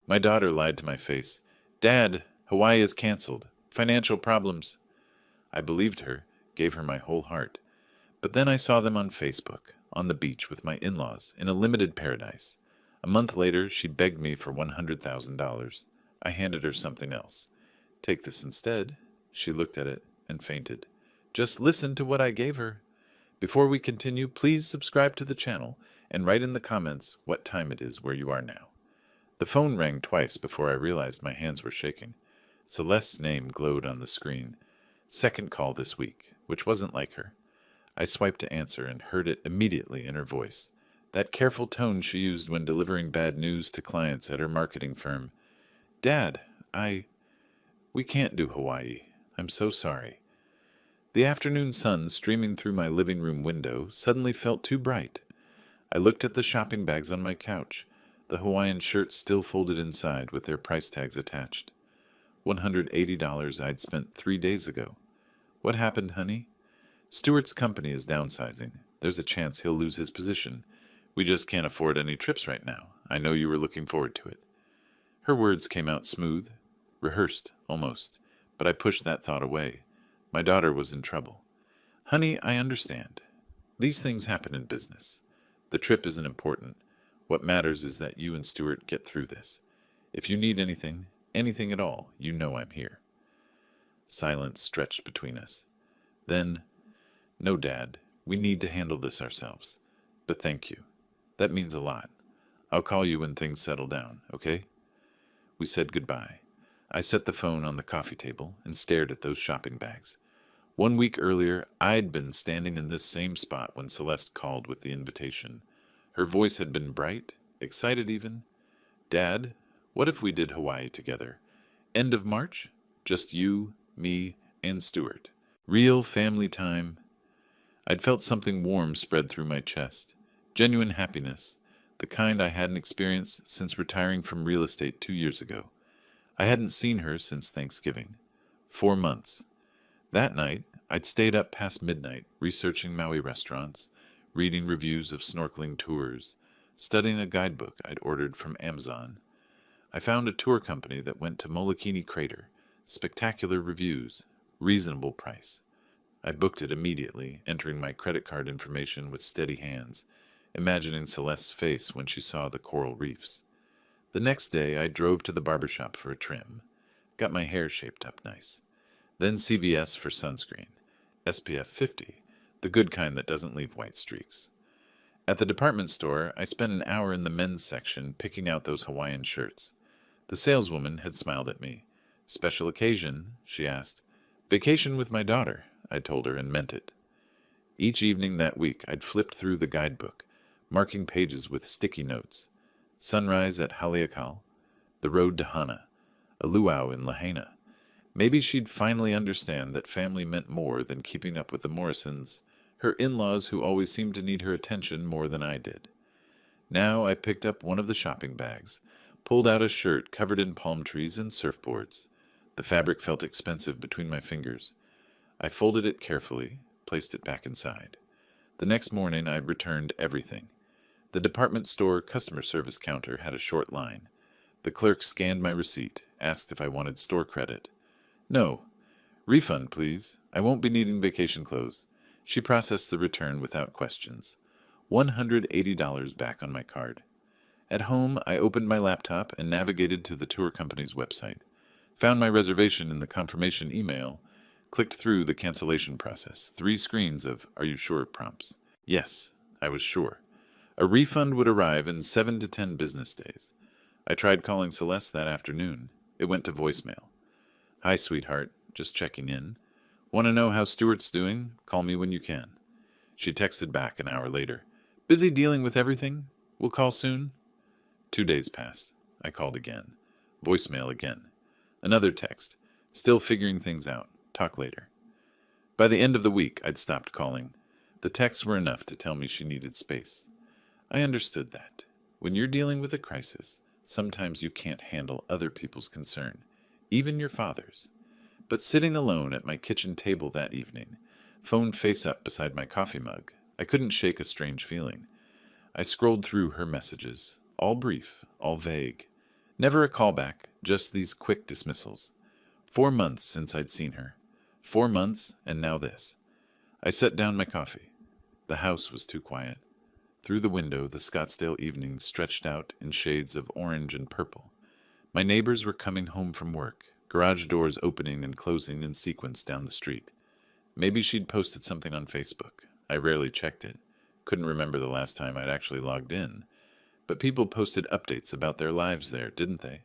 My daughter lied to my face. Dad, Hawaii is canceled. Financial problems. I believed her, gave her my whole heart. But then I saw them on Facebook, on the beach with my in-laws, in a limited paradise. A month later, she begged me for $100,000. I handed her something else. Take this instead. She looked at it and fainted. Just listen to what I gave her. Before we continue, please subscribe to the channel and write in the comments what time it is where you are now. The phone rang twice before I realized my hands were shaking. Celeste's name glowed on the screen. Second call this week, which wasn't like her. I swiped to answer and heard it immediately in her voice. That careful tone she used when delivering bad news to clients at her marketing firm. Dad, we can't do Hawaii. I'm so sorry. The afternoon sun streaming through my living room window suddenly felt too bright. I looked at the shopping bags on my couch, the Hawaiian shirts still folded inside with their price tags attached. $180 I'd spent 3 days ago. What happened, honey? Stuart's company is downsizing. There's a chance he'll lose his position. We just can't afford any trips right now. I know you were looking forward to it. Her words came out smooth, rehearsed, almost, but I pushed that thought away. My daughter was in trouble. Honey, I understand. These things happen in business. The trip isn't important. What matters is that you and Stuart get through this. If you need anything, anything at all, you know I'm here. Silence stretched between us. Then, no, Dad, we need to handle this ourselves. But thank you. That means a lot. I'll call you when things settle down, okay? We said goodbye. I set the phone on the coffee table and stared at those shopping bags. 1 week earlier, I'd been standing in this same spot when Celeste called with the invitation. Her voice had been bright, excited even. Dad, what if we did Hawaii together? End of March? Just you, me, and Stuart. Real family time. I'd felt something warm spread through my chest. Genuine happiness, the kind I hadn't experienced since retiring from real estate 2 years ago. I hadn't seen her since Thanksgiving. 4 months. That night, I'd stayed up past midnight, researching Maui restaurants, reading reviews of snorkeling tours, studying a guidebook I'd ordered from Amazon. I found a tour company that went to Molokini Crater. Spectacular reviews, reasonable price. I booked it immediately, entering my credit card information with steady hands, imagining Celeste's face when she saw the coral reefs. The next day, I drove to the barbershop for a trim. Got my hair shaped up nice. Then CVS for sunscreen. SPF 50, the good kind that doesn't leave white streaks. At the department store, I spent an hour in the men's section picking out those Hawaiian shirts. The saleswoman had smiled at me. Special occasion, she asked. Vacation with my daughter, I told her and meant it. Each evening that week, I'd flipped through the guidebook, marking pages with sticky notes. Sunrise at Haleakala, the road to Hana, a luau in Lahaina. Maybe she'd finally understand that family meant more than keeping up with the Morrisons, her in-laws who always seemed to need her attention more than I did. Now I picked up one of the shopping bags, pulled out a shirt covered in palm trees and surfboards. The fabric felt expensive between my fingers. I folded it carefully, placed it back inside. The next morning I'd returned everything. The department store customer service counter had a short line. The clerk scanned my receipt, asked if I wanted store credit. No. Refund, please. I won't be needing vacation clothes. She processed the return without questions. $180 back on my card. At home, I opened my laptop and navigated to the tour company's website. Found my reservation in the confirmation email. Clicked through the cancellation process. 3 screens of "Are you sure?" prompts. Yes, I was sure. A refund would arrive in 7 to 10 business days. I tried calling Celeste that afternoon. It went to voicemail. Hi, sweetheart. Just checking in. Want to know how Stuart's doing? Call me when you can. She texted back an hour later. Busy dealing with everything? We'll call soon? 2 days passed. I called again. Voicemail again. Another text. Still figuring things out. Talk later. By the end of the week, I'd stopped calling. The texts were enough to tell me she needed space. I understood that. When you're dealing with a crisis, sometimes you can't handle other people's concern, even your father's. But sitting alone at my kitchen table that evening, phone face up beside my coffee mug, I couldn't shake a strange feeling. I scrolled through her messages, all brief, all vague. Never a callback, just these quick dismissals. 4 months since I'd seen her. 4 months, and now this. I set down my coffee. The house was too quiet. Through the window, the Scottsdale evening stretched out in shades of orange and purple. My neighbors were coming home from work, garage doors opening and closing in sequence down the street. Maybe she'd posted something on Facebook. I rarely checked it. Couldn't remember the last time I'd actually logged in. But people posted updates about their lives there, didn't they?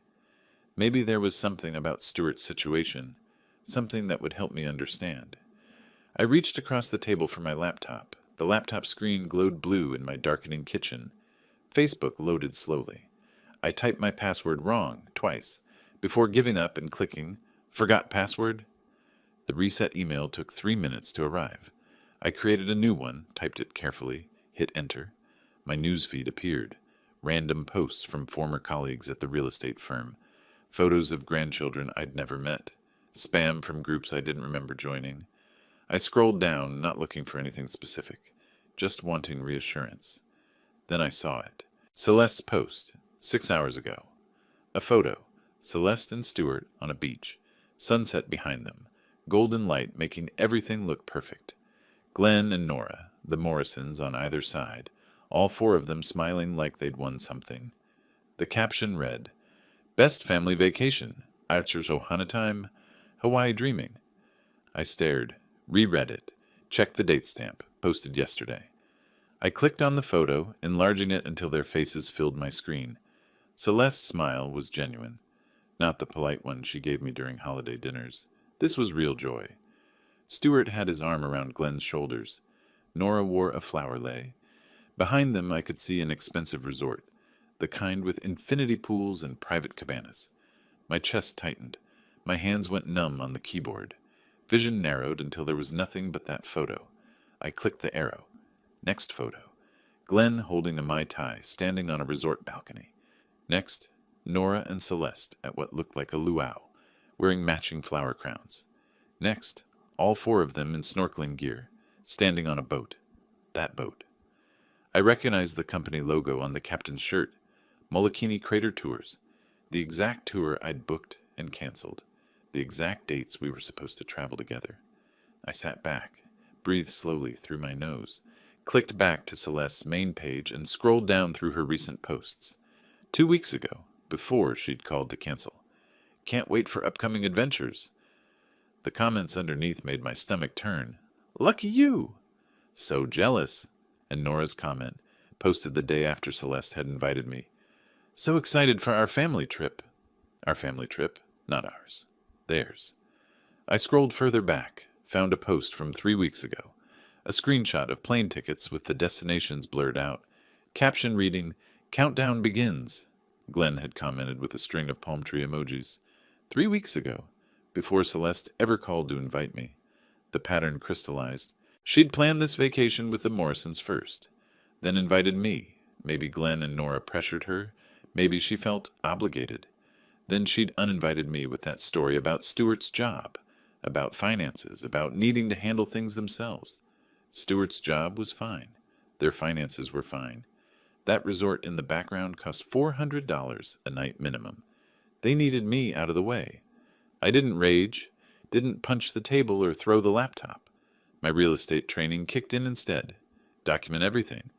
Maybe there was something about Stuart's situation, something that would help me understand. I reached across the table for my laptop. The laptop screen glowed blue in my darkening kitchen. Facebook loaded slowly. I typed my password wrong, twice, before giving up and clicking, "Forgot password?" The reset email took 3 minutes to arrive. I created a new one, typed it carefully, hit enter. My newsfeed appeared. Random posts from former colleagues at the real estate firm. Photos of grandchildren I'd never met. Spam from groups I didn't remember joining. I scrolled down, not looking for anything specific, just wanting reassurance. Then I saw it. Celeste's post, 6 hours ago. A photo. Celeste and Stuart on a beach. Sunset behind them. Golden light making everything look perfect. Glenn and Nora, the Morrisons on either side, all four of them smiling like they'd won something. The caption read, "Best family vacation. Archer's Ohana time. Hawaii dreaming." I stared, reread it, checked the date stamp, posted yesterday. I clicked on the photo, enlarging it until their faces filled my screen. Celeste's smile was genuine, not the polite one she gave me during holiday dinners. This was real joy. Stuart had his arm around Glenn's shoulders. Nora wore a flower lei. Behind them I could see an expensive resort, the kind with infinity pools and private cabanas. My chest tightened. My hands went numb on the keyboard. Vision narrowed until there was nothing but that photo. I clicked the arrow. Next photo. Glenn holding a Mai Tai, standing on a resort balcony. Next, Nora and Celeste at what looked like a luau, wearing matching flower crowns. Next, all four of them in snorkeling gear, standing on a boat. That boat. I recognized the company logo on the captain's shirt. Molokini Crater Tours. The exact tour I'd booked and canceled. The exact dates we were supposed to travel together. I sat back, breathed slowly through my nose, clicked back to Celeste's main page and scrolled down through her recent posts. 2 weeks ago, before she'd called to cancel. "Can't wait for upcoming adventures." The comments underneath made my stomach turn. "Lucky you." "So jealous." And Nora's comment, posted the day after Celeste had invited me. "So excited for our family trip." Our family trip, not ours. Theirs. I scrolled further back, found a post from 3 weeks ago. A screenshot of plane tickets with the destinations blurred out. Caption reading, "Countdown begins." Glenn had commented with a string of palm tree emojis. 3 weeks ago, before Celeste ever called to invite me. The pattern crystallized. She'd planned this vacation with the Morrisons first, then invited me. Maybe Glenn and Nora pressured her. Maybe she felt obligated. Then she'd uninvited me with that story about Stuart's job, about finances, about needing to handle things themselves. Stuart's job was fine. Their finances were fine. That resort in the background cost $400 a night minimum. They needed me out of the way. I didn't rage, didn't punch the table or throw the laptop. My real estate training kicked in instead. Document everything.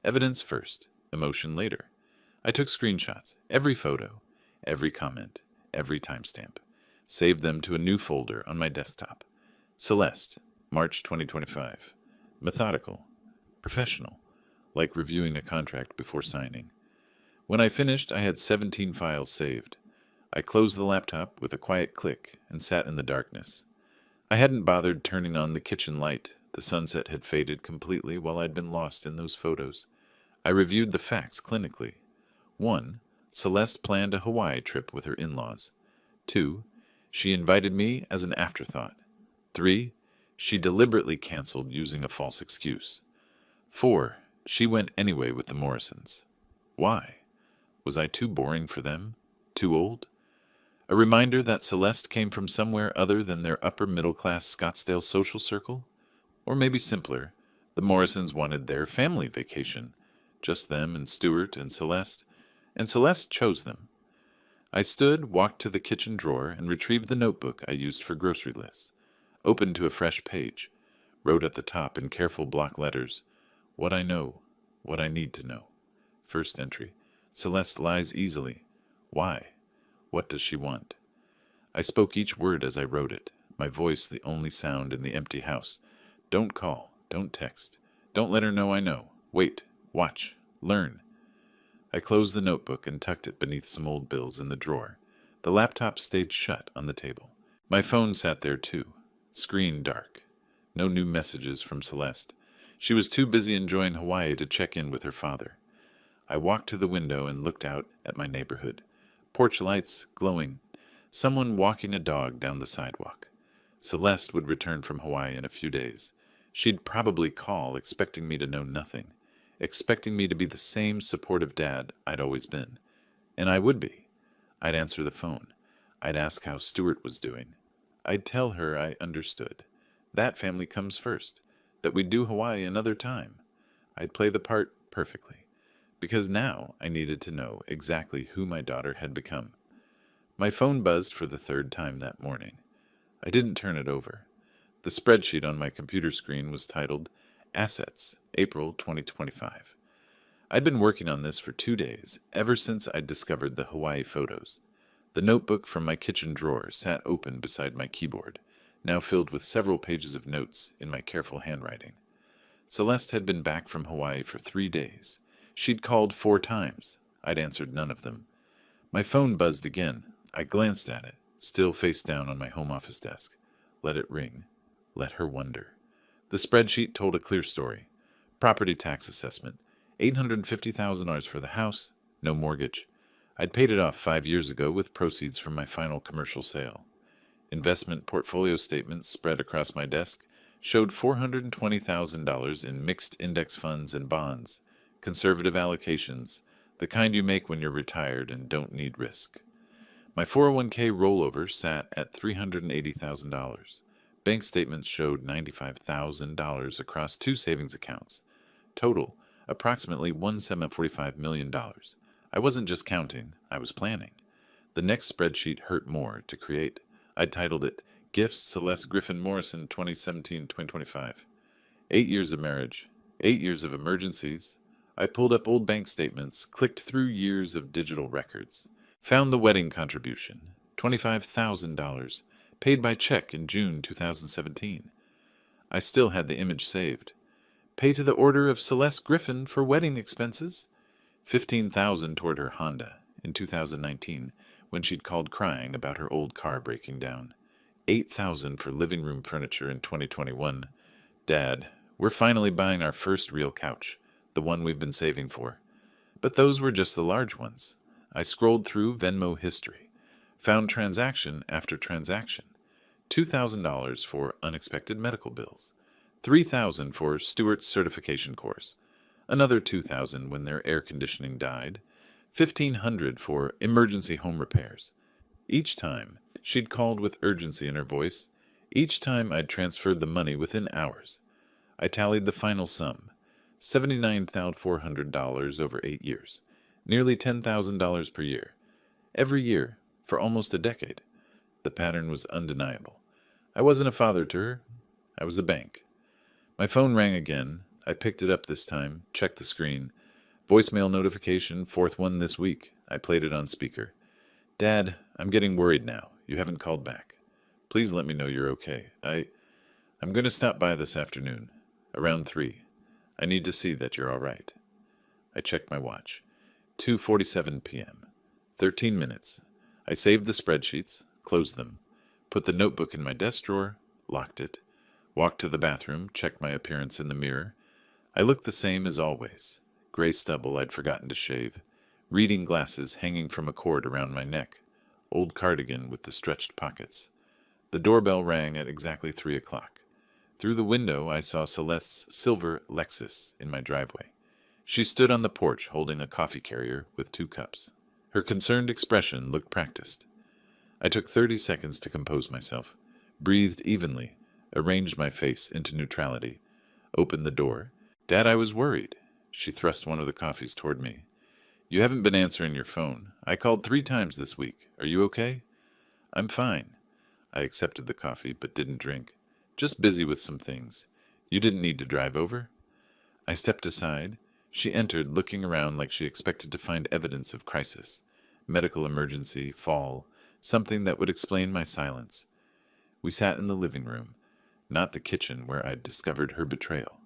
Evidence first, emotion later. I took screenshots, every photo, every comment, every timestamp. Saved them to a new folder on my desktop. Celeste, March 2025. Methodical. Professional. Like reviewing a contract before signing. When I finished, I had 17 files saved. I closed the laptop with a quiet click and sat in the darkness. I hadn't bothered turning on the kitchen light. The sunset had faded completely while I'd been lost in those photos. I reviewed the facts clinically. 1. Celeste planned a Hawaii trip with her in-laws. 2. She invited me as an afterthought. 3. She deliberately canceled using a false excuse. 4. She went anyway with the Morrisons. Why? Was I too boring for them? Too old? A reminder that Celeste came from somewhere other than their upper-middle-class Scottsdale social circle? Or maybe simpler, the Morrisons wanted their family vacation. Just them and Stuart and Celeste chose them. I stood, walked to the kitchen drawer, and retrieved the notebook I used for grocery lists. Opened to a fresh page. Wrote at the top in careful block letters, "What I know, what I need to know." First entry. Celeste lies easily. Why? What does she want? I spoke each word as I wrote it, my voice the only sound in the empty house. Don't call. Don't text. Don't let her know I know. Wait. Watch. Learn. I closed the notebook and tucked it beneath some old bills in the drawer. The laptop stayed shut on the table. My phone sat there too. Screen dark. No new messages from Celeste. She was too busy enjoying Hawaii to check in with her father. I walked to the window and looked out at my neighborhood. Porch lights glowing. Someone walking a dog down the sidewalk. Celeste would return from Hawaii in a few days. She'd probably call, expecting me to know nothing, expecting me to be the same supportive dad I'd always been. And I would be. I'd answer the phone. I'd ask how Stuart was doing. I'd tell her I understood. That family comes first, that we'd do Hawaii another time. I'd play the part perfectly, because now I needed to know exactly who my daughter had become. My phone buzzed for the third time that morning. I didn't turn it over. The spreadsheet on my computer screen was titled Assets, April 2025. I'd been working on this for 2 days, ever since I'd discovered the Hawaii photos. The notebook from my kitchen drawer sat open beside my keyboard, now filled with several pages of notes in my careful handwriting. Celeste had been back from Hawaii for 3 days. She'd called 4 times. I'd answered none of them. My phone buzzed again. I glanced at it, still face down on my home office desk. Let it ring. Let her wonder. The spreadsheet told a clear story. Property tax assessment. $850,000 for the house, no mortgage. I'd paid it off 5 years ago with proceeds from my final commercial sale. Investment portfolio statements spread across my desk showed $420,000 in mixed index funds and bonds, conservative allocations, the kind you make when you're retired and don't need risk. My 401k rollover sat at $380,000. Bank statements showed $95,000 across 2 savings accounts. Total, approximately $1,745 million. I wasn't just counting, I was planning. The next spreadsheet hurt more to create. I titled it, Gifts Celeste Griffin Morrison 2017-2025. 8 years of marriage, 8 years of emergencies. I pulled up old bank statements, clicked through years of digital records. Found the wedding contribution, $25,000, paid by check in June 2017. I still had the image saved. Pay to the order of Celeste Griffin for wedding expenses. $15,000 toward her Honda in 2019 when she'd called crying about her old car breaking down. $8,000 for living room furniture in 2021. Dad, we're finally buying our first real couch, the one we've been saving for. But those were just the large ones. I scrolled through Venmo history, found transaction after transaction. $2,000 for unexpected medical bills, $3,000 for Stuart's certification course, another $2,000 when their air conditioning died, $1,500 for emergency home repairs. Each time, she'd called with urgency in her voice. Each time I'd transferred the money within hours. I tallied the final sum, $79,400 over 8 years. Nearly $10,000 per year. Every year, for almost a decade. The pattern was undeniable. I wasn't a father to her. I was a bank. My phone rang again. I picked it up this time, checked the screen. Voicemail notification, 4th one this week. I played it on speaker. Dad, I'm getting worried now. You haven't called back. Please let me know you're okay. I'm going to stop by this afternoon, around 3. I need to see that you're all right. I checked my watch. 2:47 p.m. 13 minutes. I saved the spreadsheets, closed them, put the notebook in my desk drawer, locked it, walked to the bathroom, checked my appearance in the mirror. I looked the same as always. Gray stubble I'd forgotten to shave, reading glasses hanging from a cord around my neck, old cardigan with the stretched pockets. The doorbell rang at exactly 3 o'clock. Through the window I saw Celeste's silver Lexus in my driveway. She stood on the porch holding a coffee carrier with 2 cups. Her concerned expression looked practiced. I took 30 seconds to compose myself, breathed evenly, arranged my face into neutrality, opened the door. Dad, I was worried. She thrust one of the coffees toward me. You haven't been answering your phone. I called 3 times this week. Are you okay? I'm fine. I accepted the coffee, but didn't drink. Just busy with some things. You didn't need to drive over? I stepped aside. She entered, looking around like she expected to find evidence of crisis. Medical emergency, fall, something that would explain my silence. We sat in the living room, not the kitchen where I'd discovered her betrayal.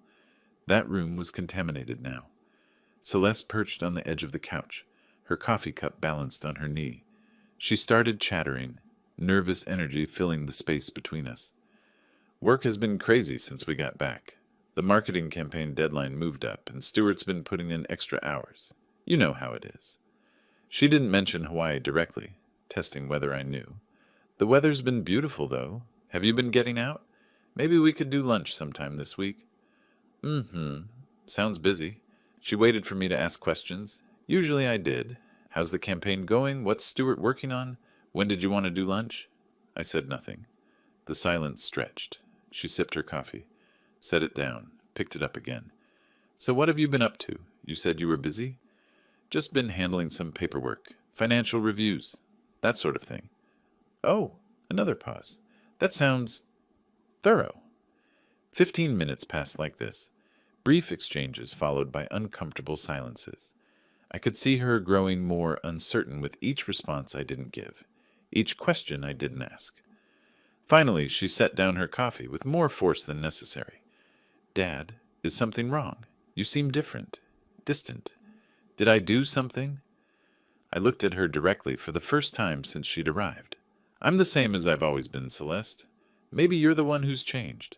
That room was contaminated now. Celeste perched on the edge of the couch, her coffee cup balanced on her knee. She started chattering, nervous energy filling the space between us. Work has been crazy since we got back. The marketing campaign deadline moved up, and Stuart's been putting in extra hours. You know how it is. She didn't mention Hawaii directly, testing whether I knew. The weather's been beautiful, though. Have you been getting out? Maybe we could do lunch sometime this week. Sounds busy. She waited for me to ask questions. Usually I did. How's the campaign going? What's Stuart working on? When did you want to do lunch? I said nothing. The silence stretched. She sipped her coffee, set it down, picked it up again. So what have you been up to? You said you were busy? Just been handling some paperwork, financial reviews, that sort of thing. Oh, another pause. That sounds thorough. 15 minutes passed like this. Brief exchanges followed by uncomfortable silences. I could see her growing more uncertain with each response I didn't give, each question I didn't ask. Finally, she set down her coffee with more force than necessary. Dad, is something wrong? You seem different, distant. Did I do something? I looked at her directly for the first time since she'd arrived. I'm the same as I've always been, Celeste. Maybe you're the one who's changed.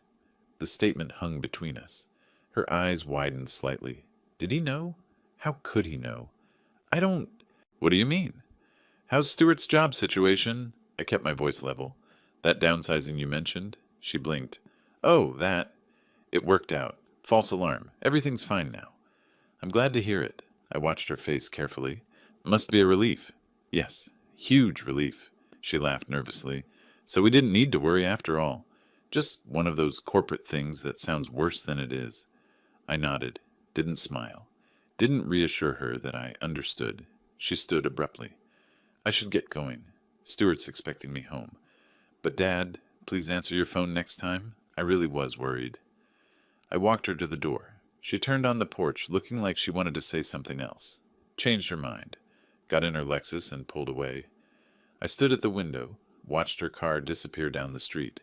The statement hung between us. Her eyes widened slightly. Did he know? How could he know? I don't... What do you mean? How's Stuart's job situation? I kept my voice level. That downsizing you mentioned? She blinked. Oh, that. It worked out. False alarm. Everything's fine now. I'm glad to hear it. I watched her face carefully. Must be a relief. Yes, huge relief. She laughed nervously. So we didn't need to worry after all. Just one of those corporate things that sounds worse than it is. I nodded, didn't smile, didn't reassure her that I understood. She stood abruptly. I should get going. Stuart's expecting me home. But Dad, please answer your phone next time. I really was worried. I walked her to the door. She turned on the porch, looking like she wanted to say something else. Changed her mind. Got in her Lexus and pulled away. I stood at the window, watched her car disappear down the street.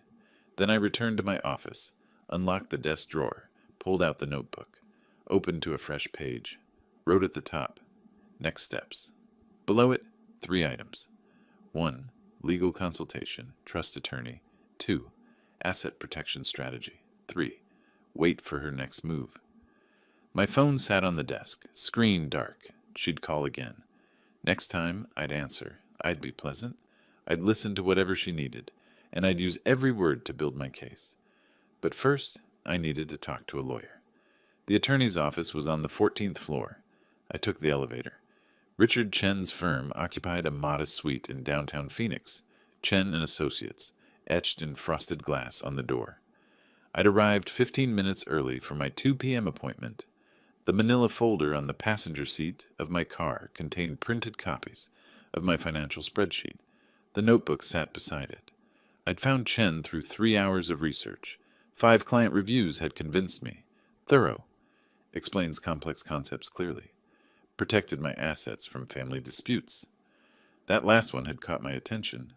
Then I returned to my office, unlocked the desk drawer, pulled out the notebook, opened to a fresh page, wrote at the top, next steps. Below it, 3 items. 1. Legal consultation, trust attorney. 2. Asset protection strategy. 3. Wait for her next move. My phone sat on the desk, screen dark. She'd call again. Next time, I'd answer. I'd be pleasant. I'd listen to whatever she needed, and I'd use every word to build my case. But first, I needed to talk to a lawyer. The attorney's office was on the 14th floor. I took the elevator. Richard Chen's firm occupied a modest suite in downtown Phoenix, Chen and Associates, etched in frosted glass on the door. I'd arrived 15 minutes early for my 2 p.m. appointment. The manila folder on the passenger seat of my car contained printed copies of my financial spreadsheet. The notebook sat beside it. I'd found Chen through 3 hours of research. 5 client reviews had convinced me. Thorough. Explains complex concepts clearly. Protected my assets from family disputes. That last one had caught my attention.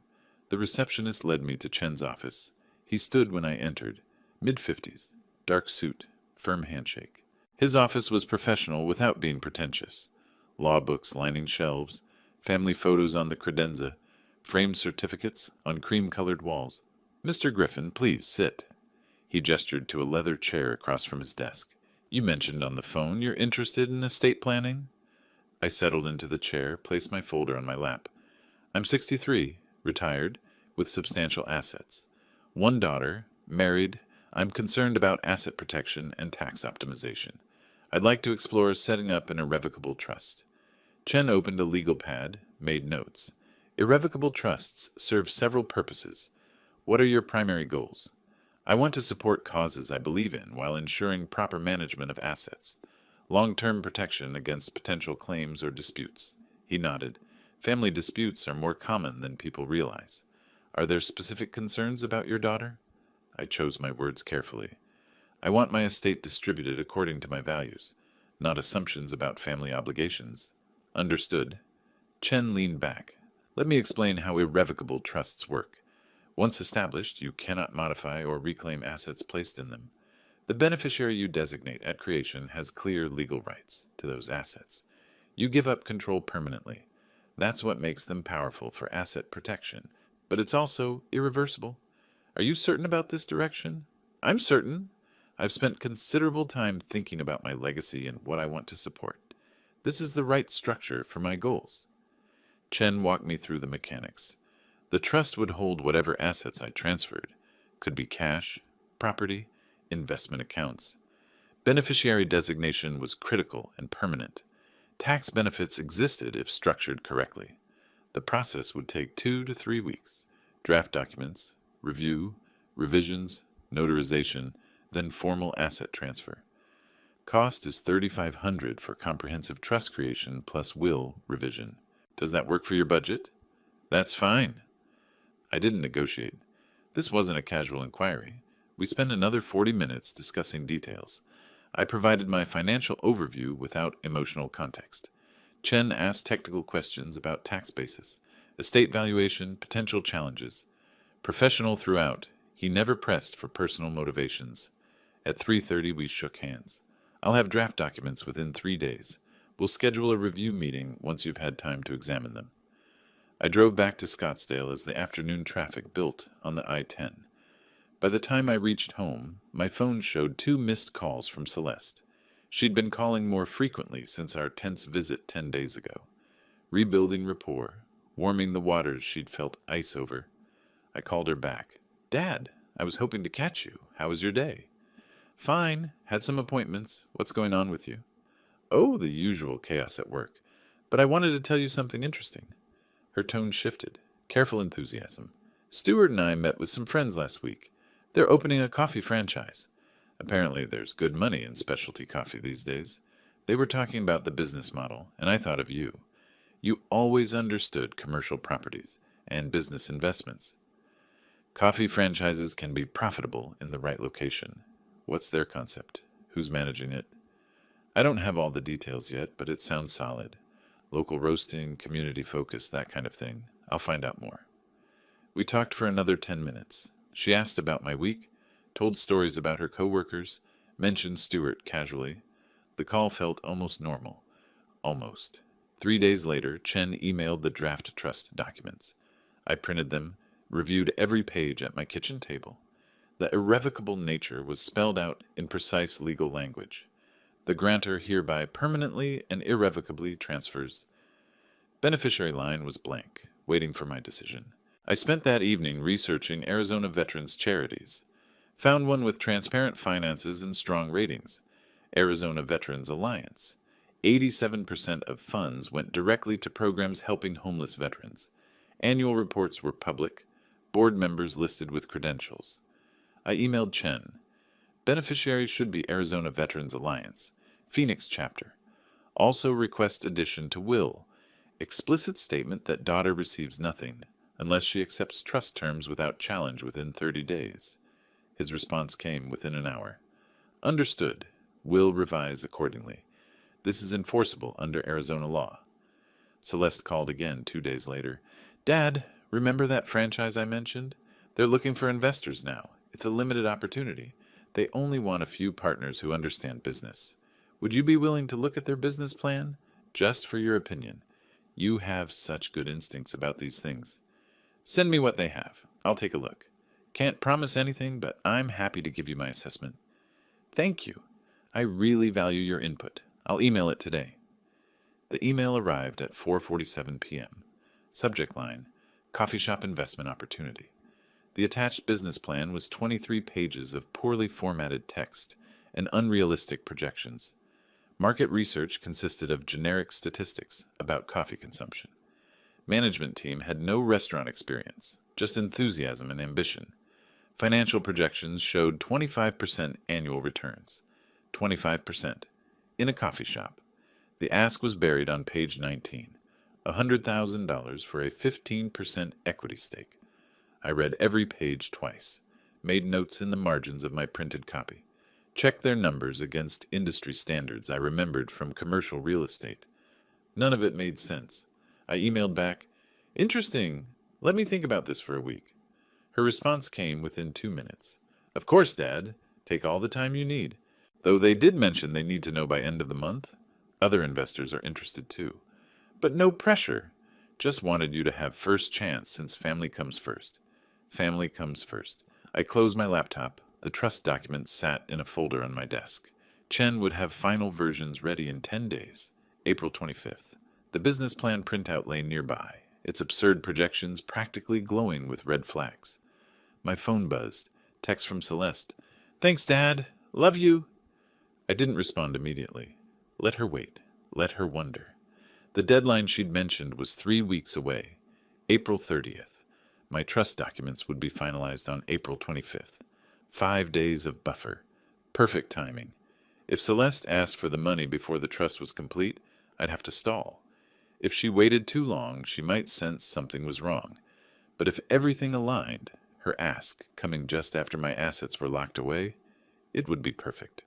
The receptionist led me to Chen's office. He stood when I entered. Mid-50s. Dark suit. Firm handshake. His office was professional without being pretentious. Law books lining shelves. Family photos on the credenza. Framed certificates on cream-colored walls. Mr. Griffin, please sit. He gestured to a leather chair across from his desk. You mentioned on the phone you're interested in estate planning? I settled into the chair, placed my folder on my lap. I'm 63, retired, with substantial assets. 1 daughter, married. I'm concerned about asset protection and tax optimization. I'd like to explore setting up an irrevocable trust. Chen opened a legal pad, made notes. Irrevocable trusts serve several purposes. What are your primary goals? I want to support causes I believe in while ensuring proper management of assets. Long-term protection against potential claims or disputes. He nodded. Family disputes are more common than people realize. Are there specific concerns about your daughter? I chose my words carefully. I want my estate distributed according to my values, not assumptions about family obligations. Understood. Chen leaned back. Let me explain how irrevocable trusts work. Once established, you cannot modify or reclaim assets placed in them. The beneficiary you designate at creation has clear legal rights to those assets. You give up control permanently. That's what makes them powerful for asset protection, but it's also irreversible. Are you certain about this direction? I'm certain. I've spent considerable time thinking about my legacy and what I want to support. This is the right structure for my goals. Chen walked me through the mechanics. The trust would hold whatever assets I transferred. Could be cash, property, investment accounts. Beneficiary designation was critical and permanent. Tax benefits existed if structured correctly. The process would take 2 to 3 weeks. Draft documents, review, revisions, notarization, then formal asset transfer. Cost is $3,500 for comprehensive trust creation plus will revision. Does that work for your budget? That's fine. I didn't negotiate. This wasn't a casual inquiry. We spent another 40 minutes discussing details. I provided my financial overview without emotional context. Chen asked technical questions about tax basis, estate valuation, potential challenges. Professional throughout, he never pressed for personal motivations. At 3:30 we shook hands. I'll have draft documents within 3 days. We'll schedule a review meeting once you've had time to examine them. I drove back to Scottsdale as the afternoon traffic built on the I-10. By the time I reached home, my phone showed 2 missed calls from Celeste. She'd been calling more frequently since our tense visit 10 days ago. Rebuilding rapport, warming the waters she'd felt ice over. I called her back. Dad, I was hoping to catch you. How was your day? Fine. Had some appointments. What's going on with you? Oh, the usual chaos at work. But I wanted to tell you something interesting. Her tone shifted. Careful enthusiasm. Stuart and I met with some friends last week. They're opening a coffee franchise. Apparently there's good money in specialty coffee these days. They were talking about the business model, and I thought of you. You always understood commercial properties and business investments. Coffee franchises can be profitable in the right location. What's their concept? Who's managing it? I don't have all the details yet, but it sounds solid. Local roasting, community focus, that kind of thing. I'll find out more. We talked for another 10 minutes. She asked about my week, told stories about her coworkers, mentioned Stuart casually. The call felt almost normal. Almost. 3 days later, Chen emailed the draft trust documents. I printed them, reviewed every page at my kitchen table. The irrevocable nature was spelled out in precise legal language. The grantor hereby permanently and irrevocably transfers. Beneficiary line was blank, waiting for my decision. I spent that evening researching Arizona veterans charities. Found one with transparent finances and strong ratings. Arizona Veterans Alliance. 87% of funds went directly to programs helping homeless veterans. Annual reports were public. Board members listed with credentials. I emailed Chen. Beneficiaries should be Arizona Veterans Alliance, Phoenix chapter. Also request addition to will. Explicit statement that daughter receives nothing, unless she accepts trust terms without challenge within 30 days. His response came within an hour. Understood. Will revise accordingly. This is enforceable under Arizona law. Celeste called again 2 days later. Dad, remember that franchise I mentioned? They're looking for investors now. It's a limited opportunity. They only want a few partners who understand business. Would you be willing to look at their business plan? Just for your opinion. You have such good instincts about these things. Send me what they have. I'll take a look. Can't promise anything, but I'm happy to give you my assessment. Thank you. I really value your input. I'll email it today. The email arrived at 4:47 p.m. Subject line, Coffee Shop Investment Opportunity. The attached business plan was 23 pages of poorly formatted text and unrealistic projections. Market research consisted of generic statistics about coffee consumption. Management team had no restaurant experience, just enthusiasm and ambition. Financial projections showed 25% annual returns. 25%. in a coffee shop. The ask was buried on page 19. $100,000 for a 15% equity stake. I read every page twice, made notes in the margins of my printed copy, checked their numbers against industry standards I remembered from commercial real estate. None of it made sense. I emailed back, "Interesting. Let me think about this for a week." Her response came within 2 minutes. "Of course, Dad. Take all the time you need." Though they did mention they need to know by end of the month. Other investors are interested too. But no pressure. Just wanted you to have first chance since family comes first. Family comes first. I closed my laptop. The trust documents sat in a folder on my desk. Chen would have final versions ready in 10 days. April 25th. The business plan printout lay nearby, its absurd projections practically glowing with red flags. My phone buzzed. Text from Celeste. "Thanks, Dad. Love you." I didn't respond immediately. Let her wait. Let her wonder. The deadline she'd mentioned was 3 weeks away. April 30th. My trust documents would be finalized on April 25th. 5 days of buffer. Perfect timing. If Celeste asked for the money before the trust was complete, I'd have to stall. If she waited too long, she might sense something was wrong. But if everything aligned, her ask coming just after my assets were locked away, it would be perfect.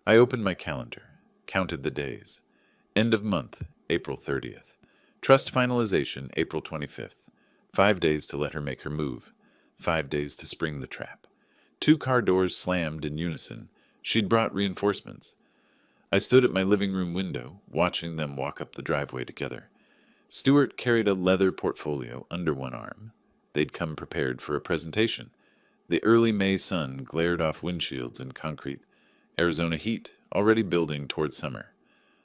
I opened my calendar, counted the days. End of month, April 30th. Trust finalization, April 25th. 5 days to let her make her move. 5 days to spring the trap. 2 car doors slammed in unison. She'd brought reinforcements. I stood at my living room window, watching them walk up the driveway together. Stuart carried a leather portfolio under one arm. They'd come prepared for a presentation. The early May sun glared off windshields and concrete. Arizona heat, already building toward summer.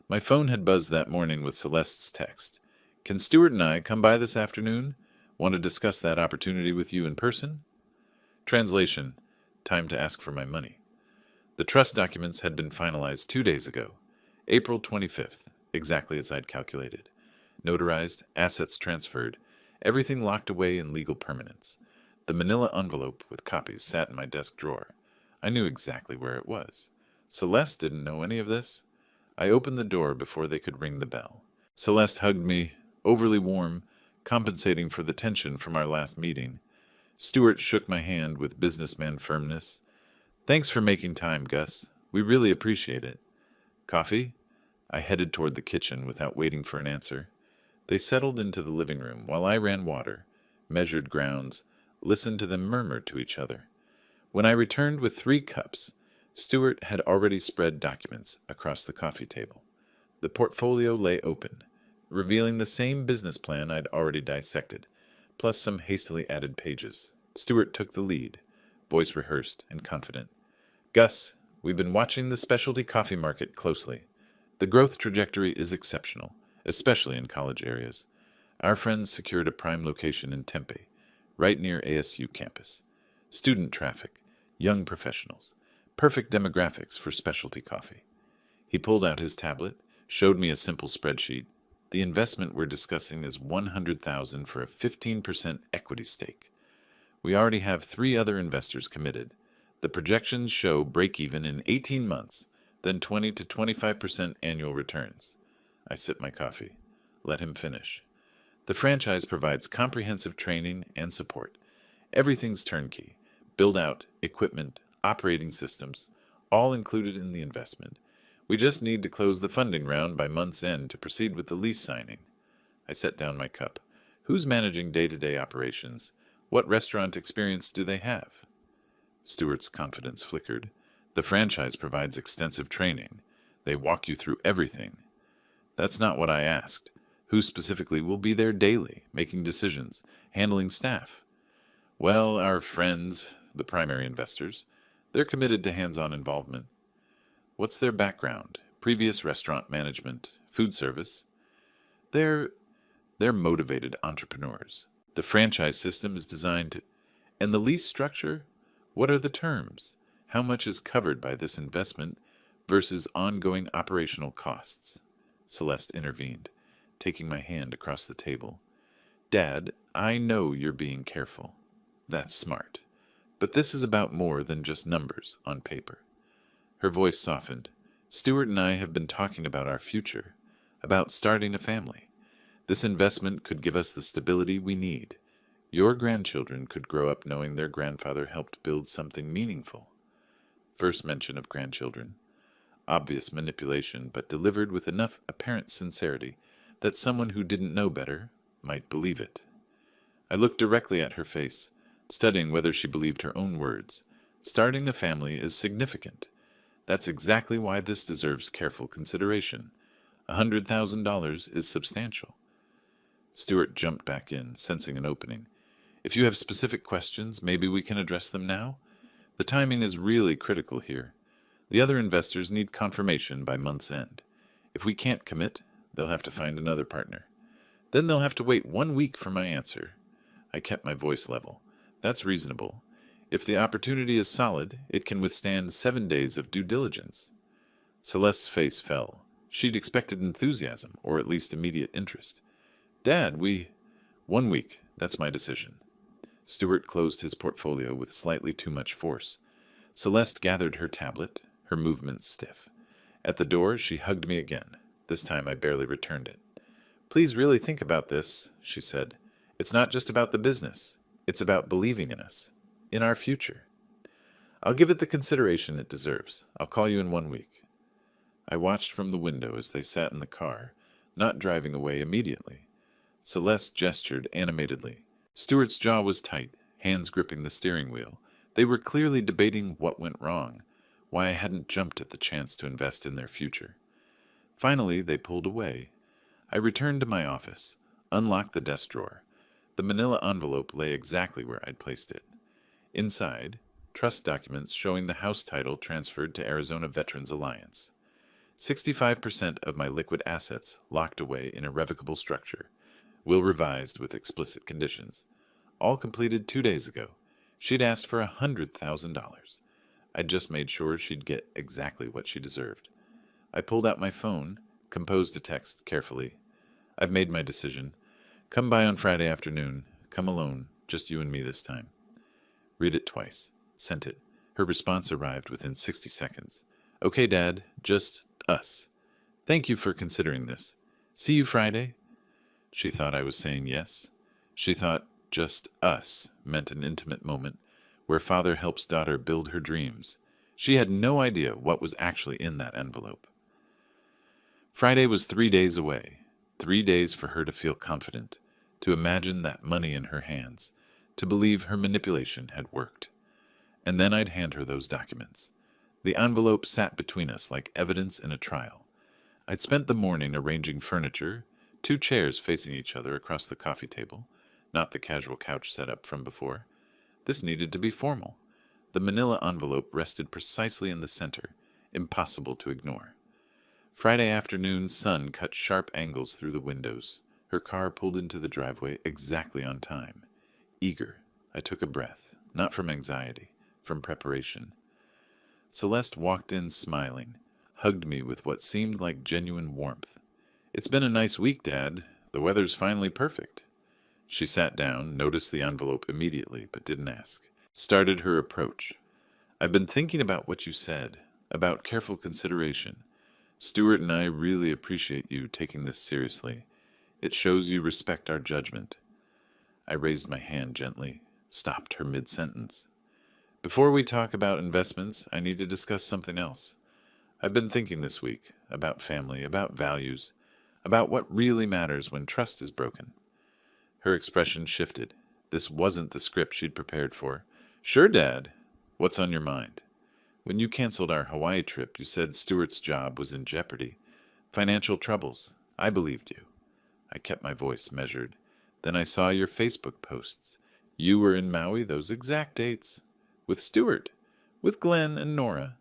My phone had buzzed that morning with Celeste's text. "Can Stuart and I come by this afternoon? Want to discuss that opportunity with you in person?" Translation: time to ask for my money. The trust documents had been finalized 2 days ago. April 25th, exactly as I'd calculated. Notarized, assets transferred, everything locked away in legal permanence. The manila envelope with copies sat in my desk drawer. I knew exactly where it was. Celeste didn't know any of this. I opened the door before they could ring the bell. Celeste hugged me, overly warm, compensating for the tension from our last meeting. Stuart shook my hand with businessman firmness. "Thanks for making time, Gus. We really appreciate it." "Coffee?" I headed toward the kitchen without waiting for an answer. They settled into the living room while I ran water, measured grounds, listened to them murmur to each other. When I returned with 3 cups, Stuart had already spread documents across the coffee table. The portfolio lay open, revealing the same business plan I'd already dissected, plus some hastily added pages. Stuart took the lead, voice rehearsed and confident. "Gus, we've been watching the specialty coffee market closely. The growth trajectory is exceptional, especially in college areas. Our friends secured a prime location in Tempe, right near ASU campus. Student traffic, young professionals, perfect demographics for specialty coffee." He pulled out his tablet, showed me a simple spreadsheet. "The investment we're discussing is $100,000 for a 15% equity stake. We already have 3 other investors committed. The projections show break-even in 18 months, then 20 to 25% annual returns." I sipped my coffee. Let him finish. "The franchise provides comprehensive training and support. Everything's turnkey. Build-out, equipment, operating systems, all included in the investment. We just need to close the funding round by month's end to proceed with the lease signing." I set down my cup. "Who's managing day-to-day operations? What restaurant experience do they have?" Stuart's confidence flickered. "The franchise provides extensive training. They walk you through everything." "That's not what I asked. Who specifically will be there daily, making decisions, handling staff?" "Well, our friends, the primary investors, they're committed to hands-on involvement." "What's their background? Previous restaurant management, food service?" They're motivated entrepreneurs. The franchise system is designed to... And the lease structure? What are the terms? How much is covered by this investment versus ongoing operational costs? Celeste intervened, taking my hand across the table. "Dad, I know you're being careful. That's smart. But this is about more than just numbers on paper." Her voice softened. Stuart and I have been talking about our future, about starting a family. This investment could give us the stability we need. Your grandchildren could grow up knowing their grandfather helped build something meaningful. First mention of grandchildren. Obvious manipulation, but delivered with enough apparent sincerity that someone who didn't know better might believe it. I looked directly at her face, studying whether she believed her own words. Starting a family is significant. That's exactly why this deserves careful consideration. $100,000 is substantial. Stuart jumped back in, sensing an opening. If you have specific questions, maybe we can address them now? The timing is really critical here. The other investors need confirmation by month's end. If we can't commit, they'll have to find another partner. Then they'll have to wait 1 week for my answer. I kept my voice level. That's reasonable. If the opportunity is solid, it can withstand 7 days of due diligence. Celeste's face fell. She'd expected enthusiasm, or at least immediate interest. Dad, 1 week. That's my decision. Stuart closed his portfolio with slightly too much force. Celeste gathered her tablet, her movements stiff. At the door, she hugged me again. This time I barely returned it. Please really think about this, she said. It's not just about the business. It's about believing in us, in our future. I'll give it the consideration it deserves. I'll call you in 1 week. I watched from the window as they sat in the car, not driving away immediately. Celeste gestured animatedly. Stuart's jaw was tight, hands gripping the steering wheel. They were clearly debating what went wrong, why I hadn't jumped at the chance to invest in their future. Finally, they pulled away. I returned to my office, unlocked the desk drawer. The manila envelope lay exactly where I'd placed it. Inside, trust documents showing the house title transferred to Arizona Veterans Alliance. 65% of my liquid assets locked away in irrevocable structure. Will revised with explicit conditions. All completed 2 days ago. She'd asked for $100,000. I'd just made sure she'd get exactly what she deserved. I pulled out my phone, composed a text carefully. I've made my decision. Come by on Friday afternoon. Come alone, just you and me this time. Read it twice. Sent it. Her response arrived within 60 seconds. Okay, Dad, just us. Thank you for considering this. See you Friday? She thought I was saying yes. She thought just us meant an intimate moment where father helps daughter build her dreams. She had no idea what was actually in that envelope. Friday was 3 days away. 3 days for her to feel confident, to imagine that money in her hands, to believe her manipulation had worked. And then I'd hand her those documents. The envelope sat between us like evidence in a trial. I'd spent the morning arranging furniture, 2 chairs facing each other across the coffee table, not the casual couch setup from before. This needed to be formal. The manila envelope rested precisely in the center, impossible to ignore. Friday afternoon sun cut sharp angles through the windows. Her car pulled into the driveway exactly on time. Eager, I took a breath, not from anxiety, from preparation. Celeste walked in smiling, hugged me with what seemed like genuine warmth. It's been a nice week, Dad. The weather's finally perfect. She sat down, noticed the envelope immediately, but didn't ask. Started her approach. I've been thinking about what you said, about careful consideration. Stuart and I really appreciate you taking this seriously. It shows you respect our judgment. I raised my hand gently, stopped her mid-sentence. Before we talk about investments, I need to discuss something else. I've been thinking this week about family, about values, about what really matters when trust is broken. Her expression shifted. This wasn't the script she'd prepared for. Sure, Dad. What's on your mind? When you canceled our Hawaii trip, you said Stuart's job was in jeopardy. Financial troubles. I believed you. I kept my voice measured. Then I saw your Facebook posts. You were in Maui those exact dates. With Stuart. With Glenn and Nora.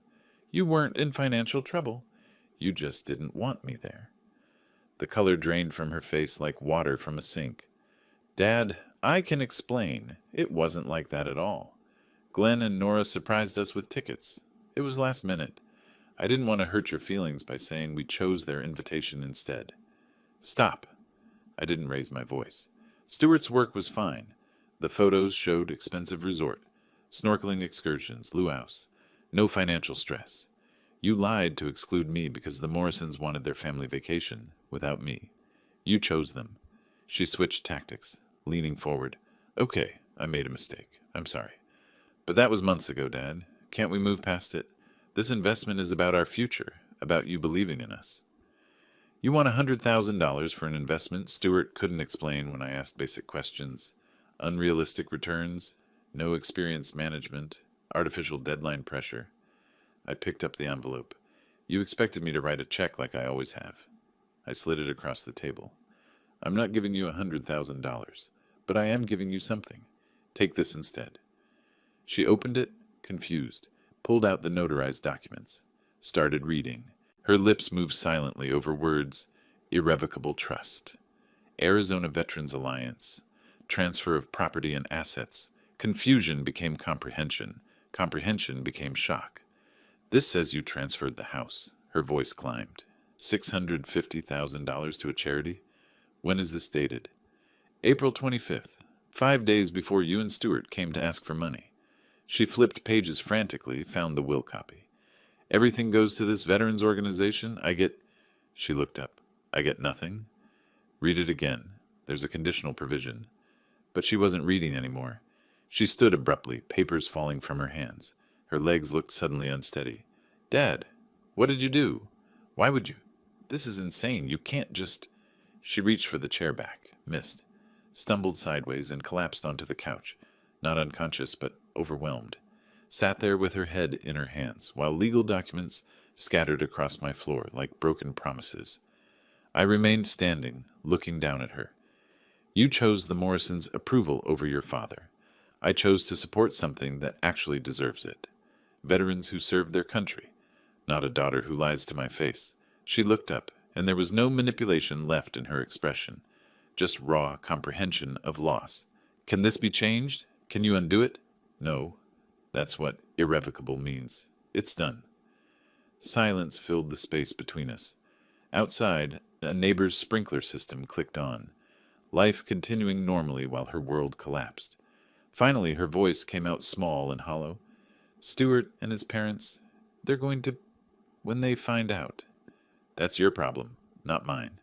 You weren't in financial trouble. You just didn't want me there. The color drained from her face like water from a sink. Dad, I can explain. It wasn't like that at all. Glenn and Nora surprised us with tickets. It was last minute. I didn't want to hurt your feelings by saying we chose their invitation instead. Stop. I didn't raise my voice. Stuart's work was fine. The photos showed expensive resort, snorkeling excursions, luau's. No financial stress. You lied to exclude me because the Morrisons wanted their family vacation without me. You chose them. She switched tactics, leaning forward. Okay, I made a mistake. I'm sorry. But that was months ago, Dad. Can't we move past it? This investment is about our future, about you believing in us. You want $100,000 for an investment Stewart couldn't explain when I asked basic questions. Unrealistic returns, no experienced management, artificial deadline pressure. I picked up the envelope. You expected me to write a check like I always have. I slid it across the table. I'm not giving you $100,000, but I am giving you something. Take this instead. She opened it, confused, pulled out the notarized documents, started reading. Her lips moved silently over words: irrevocable trust, Arizona Veterans Alliance, transfer of property and assets. Confusion became comprehension. Comprehension became shock. This says you transferred the house. Her voice climbed. $650,000 to a charity? When is this dated? April 25th, 5 days before you and Stewart came to ask for money. She flipped pages frantically, found the will copy. Everything goes to this veterans organization. I get... She looked up. I get nothing? Read it again. There's a conditional provision. But she wasn't reading anymore. She stood abruptly, papers falling from her hands. Her legs looked suddenly unsteady. Dad, what did you do? Why would you? This is insane. You can't just... She reached for the chair back, missed, stumbled sideways, and collapsed onto the couch, not unconscious but overwhelmed. Sat there with her head in her hands, while legal documents scattered across my floor like broken promises. I remained standing, looking down at her. You chose the Morrisons' approval over your father. I chose to support something that actually deserves it. Veterans who served their country, not a daughter who lies to my face. She looked up, and there was no manipulation left in her expression, just raw comprehension of loss. Can this be changed? Can you undo it? No. That's what irrevocable means. It's done. Silence filled the space between us. Outside, a neighbor's sprinkler system clicked on, life continuing normally while her world collapsed. Finally, her voice came out small and hollow. Stewart and his parents, they're going to... when they find out. That's your problem, not mine.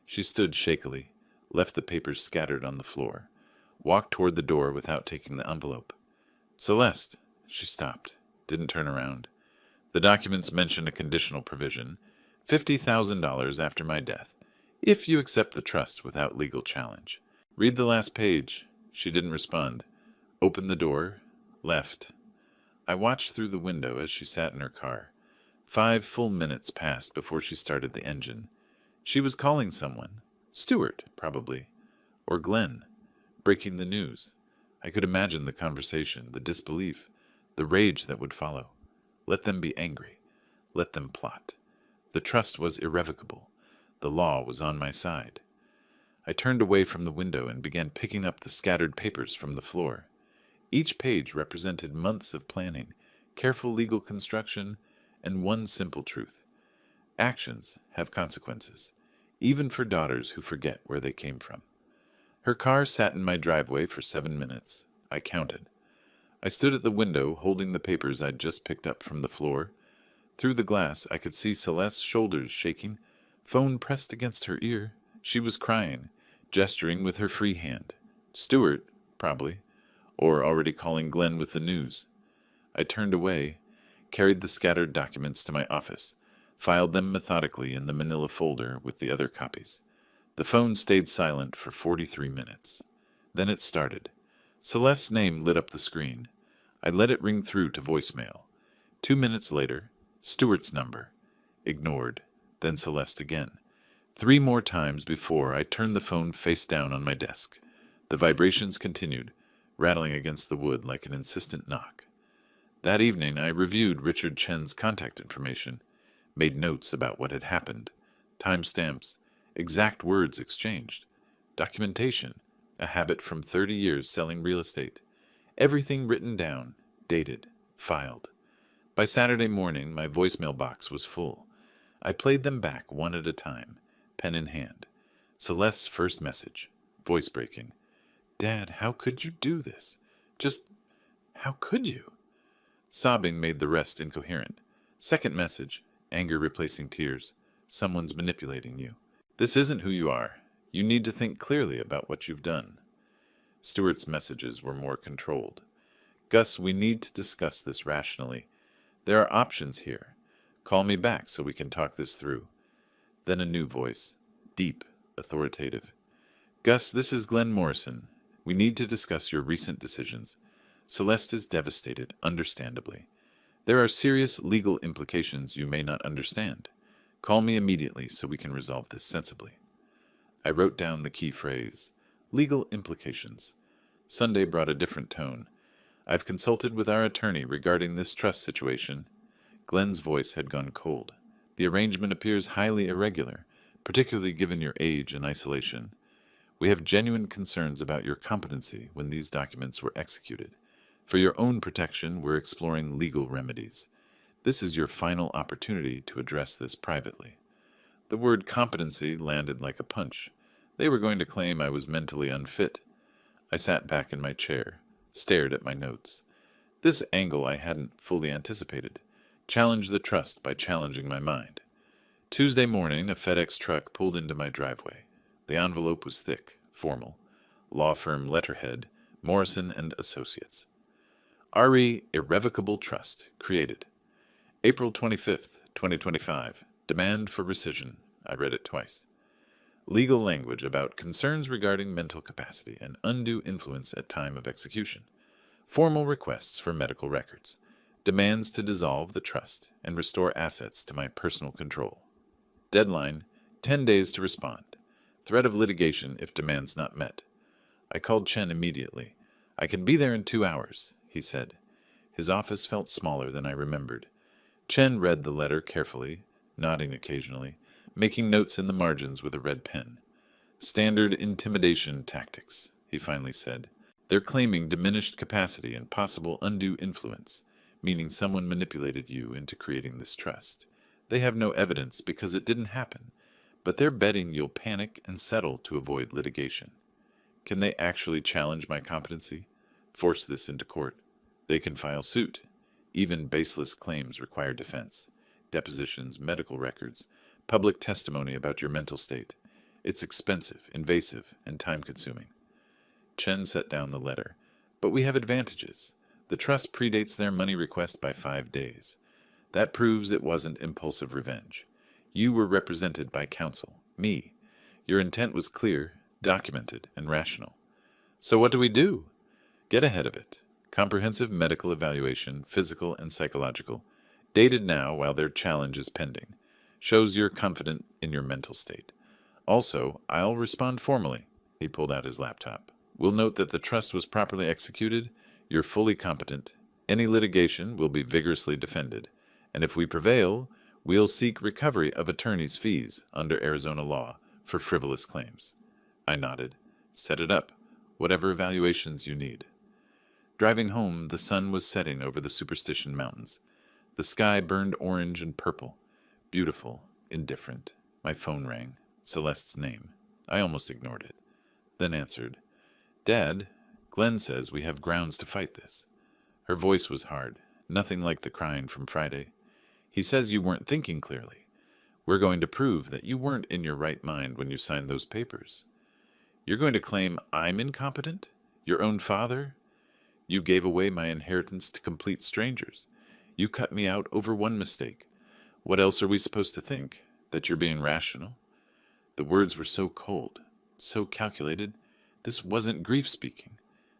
She stood shakily, left the papers scattered on the floor, walked toward the door without taking the envelope. Celeste, she stopped, didn't turn around. The documents mention a conditional provision, $50,000 after my death, if you accept the trust without legal challenge. Read the last page. She didn't respond. Opened the door, left. I watched through the window as she sat in her car. 5 full minutes passed before she started the engine. She was calling someone. Stewart, probably. Or Glenn. Breaking the news. I could imagine the conversation, the disbelief, the rage that would follow. Let them be angry. Let them plot. The trust was irrevocable. The law was on my side. I turned away from the window and began picking up the scattered papers from the floor. Each page represented months of planning, careful legal construction, and one simple truth. Actions have consequences, even for daughters who forget where they came from. Her car sat in my driveway for 7 minutes. I counted. I stood at the window, holding the papers I'd just picked up from the floor. Through the glass, I could see Celeste's shoulders shaking, phone pressed against her ear. She was crying, gesturing with her free hand. Stewart, probably, or already calling Glenn with the news. I turned away, carried the scattered documents to my office, filed them methodically in the manila folder with the other copies. The phone stayed silent for 43 minutes. Then it started. Celeste's name lit up the screen. I let it ring through to voicemail. 2 minutes later, Stewart's number. Ignored. Then Celeste again. 3 more times before I turned the phone face down on my desk. The vibrations continued, rattling against the wood like an insistent knock. That evening, I reviewed Richard Chen's contact information, made notes about what had happened, timestamps, exact words exchanged, documentation, a habit from 30 years selling real estate. Everything written down, dated, filed. By Saturday morning, my voicemail box was full. I played them back one at a time, pen in hand. Celeste's first message, voice breaking. Dad, how could you do this? Just, how could you? Sobbing made the rest incoherent. Second message, anger replacing tears. Someone's manipulating you. This isn't who you are. You need to think clearly about what you've done. Stewart's messages were more controlled. Gus, we need to discuss this rationally. There are options here. Call me back so we can talk this through. Then a new voice, deep, authoritative. Gus, this is Glenn Morrison. We need to discuss your recent decisions. Celeste is devastated, understandably. There are serious legal implications you may not understand. Call me immediately so we can resolve this sensibly. I wrote down the key phrase, legal implications. Sunday brought a different tone. I've consulted with our attorney regarding this trust situation. Glenn's voice had gone cold. The arrangement appears highly irregular, particularly given your age and isolation. We have genuine concerns about your competency when these documents were executed. For your own protection, we're exploring legal remedies. This is your final opportunity to address this privately. The word competency landed like a punch. They were going to claim I was mentally unfit. I sat back in my chair, stared at my notes. This angle I hadn't fully anticipated. Challenge the trust by challenging my mind. Tuesday morning, a FedEx truck pulled into my driveway. The envelope was thick, formal. Law firm letterhead, Morrison and Associates. RE Irrevocable Trust, created. April 25th, 2025. Demand for rescission. I read it twice. Legal language about concerns regarding mental capacity and undue influence at time of execution. Formal requests for medical records. Demands to dissolve the trust and restore assets to my personal control. Deadline, 10 days to respond. Threat of litigation if demands not met. I called Chen immediately. I can be there in 2 hours, he said. His office felt smaller than I remembered. Chen read the letter carefully, nodding occasionally, making notes in the margins with a red pen. Standard intimidation tactics, he finally said. They're claiming diminished capacity and possible undue influence, meaning someone manipulated you into creating this trust. They have no evidence because it didn't happen, but they're betting you'll panic and settle to avoid litigation. Can they actually challenge my competency? Force this into court? They can file suit. Even baseless claims require defense. Depositions, medical records, public testimony about your mental state. It's expensive, invasive, and time-consuming. Chen set down the letter. But we have advantages. The trust predates their money request by 5 days. That proves it wasn't impulsive revenge. You were represented by counsel, me. Your intent was clear, documented, and rational. So what do we do? Get ahead of it. Comprehensive medical evaluation, physical and psychological, dated now while their challenge is pending. Shows you're confident in your mental state. Also, I'll respond formally. He pulled out his laptop. We'll note that the trust was properly executed. You're fully competent. Any litigation will be vigorously defended. And if we prevail, we'll seek recovery of attorney's fees under Arizona law for frivolous claims. I nodded. Set it up. Whatever evaluations you need. Driving home, the sun was setting over the Superstition Mountains. The sky burned orange and purple. Beautiful, indifferent. My phone rang. Celeste's name. I almost ignored it. Then answered. Dad, Glenn says we have grounds to fight this. Her voice was hard, nothing like the crying from Friday. He says you weren't thinking clearly. We're going to prove that you weren't in your right mind when you signed those papers. You're going to claim I'm incompetent? Your own father? You gave away my inheritance to complete strangers. You cut me out over one mistake. What else are we supposed to think? That you're being rational? The words were so cold, so calculated. This wasn't grief speaking.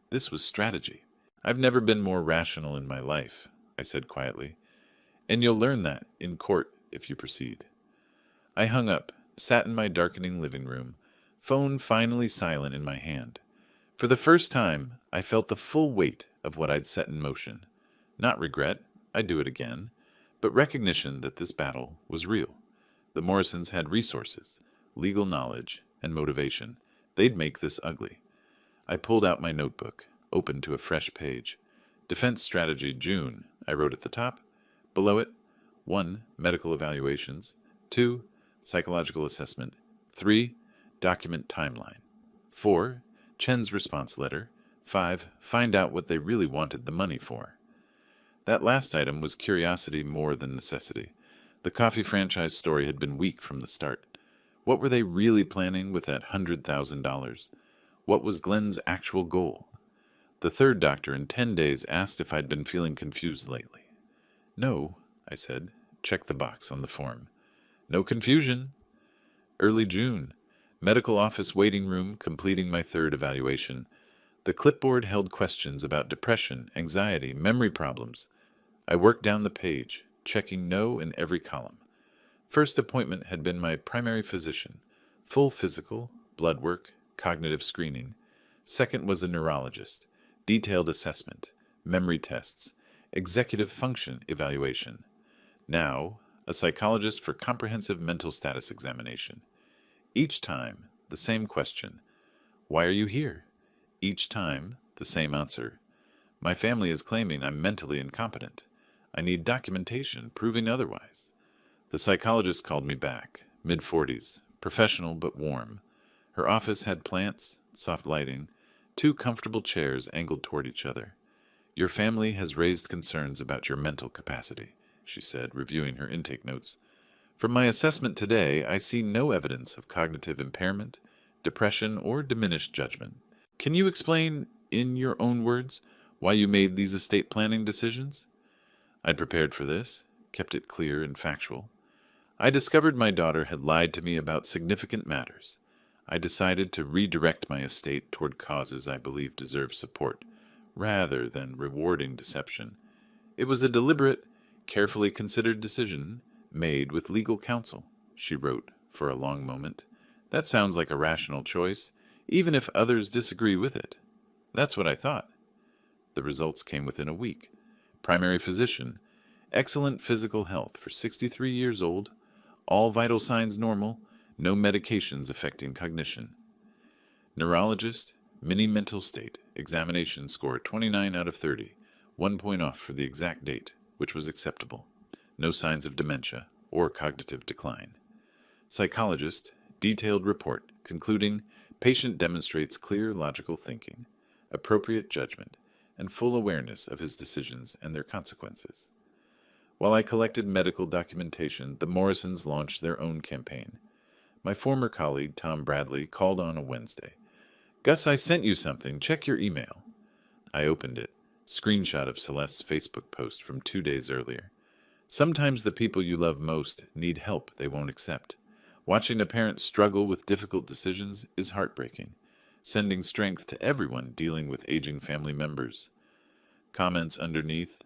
This was strategy. I've never been more rational in my life, I said quietly. And you'll learn that in court if you proceed. I hung up, sat in my darkening living room, phone finally silent in my hand. For the first time, I felt the full weight of what I'd set in motion. Not regret, I'd do it again, but recognition that this battle was real. The Morrisons had resources, legal knowledge, and motivation. They'd make this ugly. I pulled out my notebook, opened to a fresh page. Defense strategy June, I wrote at the top. Below it, 1. Medical evaluations. 2. Psychological assessment. 3. Document timeline. 4. Chen's response letter. 5. Find out what they really wanted the money for. That last item was curiosity more than necessity. The coffee franchise story had been weak from the start. What were they really planning with that $100,000? What was Glenn's actual goal? The third doctor in 10 days asked if I'd been feeling confused lately. No, I said. Check the box on the form. No confusion. Early June. Medical office waiting room, completing my third evaluation. The clipboard held questions about depression, anxiety, memory problems. I worked down the page, checking no in every column. First appointment had been my primary physician. Full physical, blood work, cognitive screening. Second was a neurologist. Detailed assessment, memory tests, executive function evaluation. Now, a psychologist for comprehensive mental status examination. Each time, the same question. Why are you here? Each time, the same answer. My family is claiming I'm mentally incompetent. I need documentation proving otherwise. The psychologist called me back, mid-40s, professional but warm. Her office had plants, soft lighting, 2 comfortable chairs angled toward each other. Your family has raised concerns about your mental capacity, she said, reviewing her intake notes. From my assessment today, I see no evidence of cognitive impairment, depression, or diminished judgment. Can you explain, in your own words, why you made these estate planning decisions? I'd prepared for this, kept it clear and factual. I discovered my daughter had lied to me about significant matters. I decided to redirect my estate toward causes I believe deserve support, rather than rewarding deception. It was a deliberate, carefully considered decision, made with legal counsel, she wrote for a long moment. That sounds like a rational choice, even if others disagree with it. That's what I thought. The results came within a week. Primary physician, excellent physical health for 63 years old, all vital signs normal, no medications affecting cognition. Neurologist, mini mental state, examination score 29 out of 30, 1 point off for the exact date, which was acceptable. No signs of dementia or cognitive decline. Psychologist, detailed report, concluding patient demonstrates clear logical thinking, appropriate judgment, and full awareness of his decisions and their consequences. While I collected medical documentation, the Morrisons launched their own campaign. My former colleague, Tom Bradley, called on a Wednesday. Gus, I sent you something. Check your email. I opened it. Screenshot of Celeste's Facebook post from 2 days earlier. Sometimes the people you love most need help they won't accept. Watching a parent struggle with difficult decisions is heartbreaking, sending strength to everyone dealing with aging family members. Comments underneath.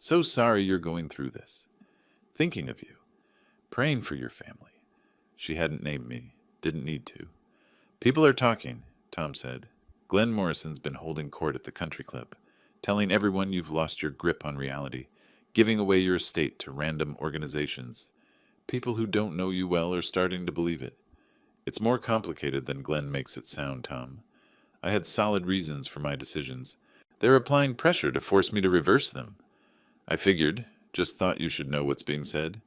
So sorry you're going through this. Thinking of you. Praying for your family. She hadn't named me. Didn't need to. People are talking, Tom said. Glenn Morrison's been holding court at the country club, telling everyone you've lost your grip on reality, giving away your estate to random organizations. People who don't know you well are starting to believe it. It's more complicated than Glenn makes it sound, Tom. I had solid reasons for my decisions. They're applying pressure to force me to reverse them. I figured, just thought you should know what's being said.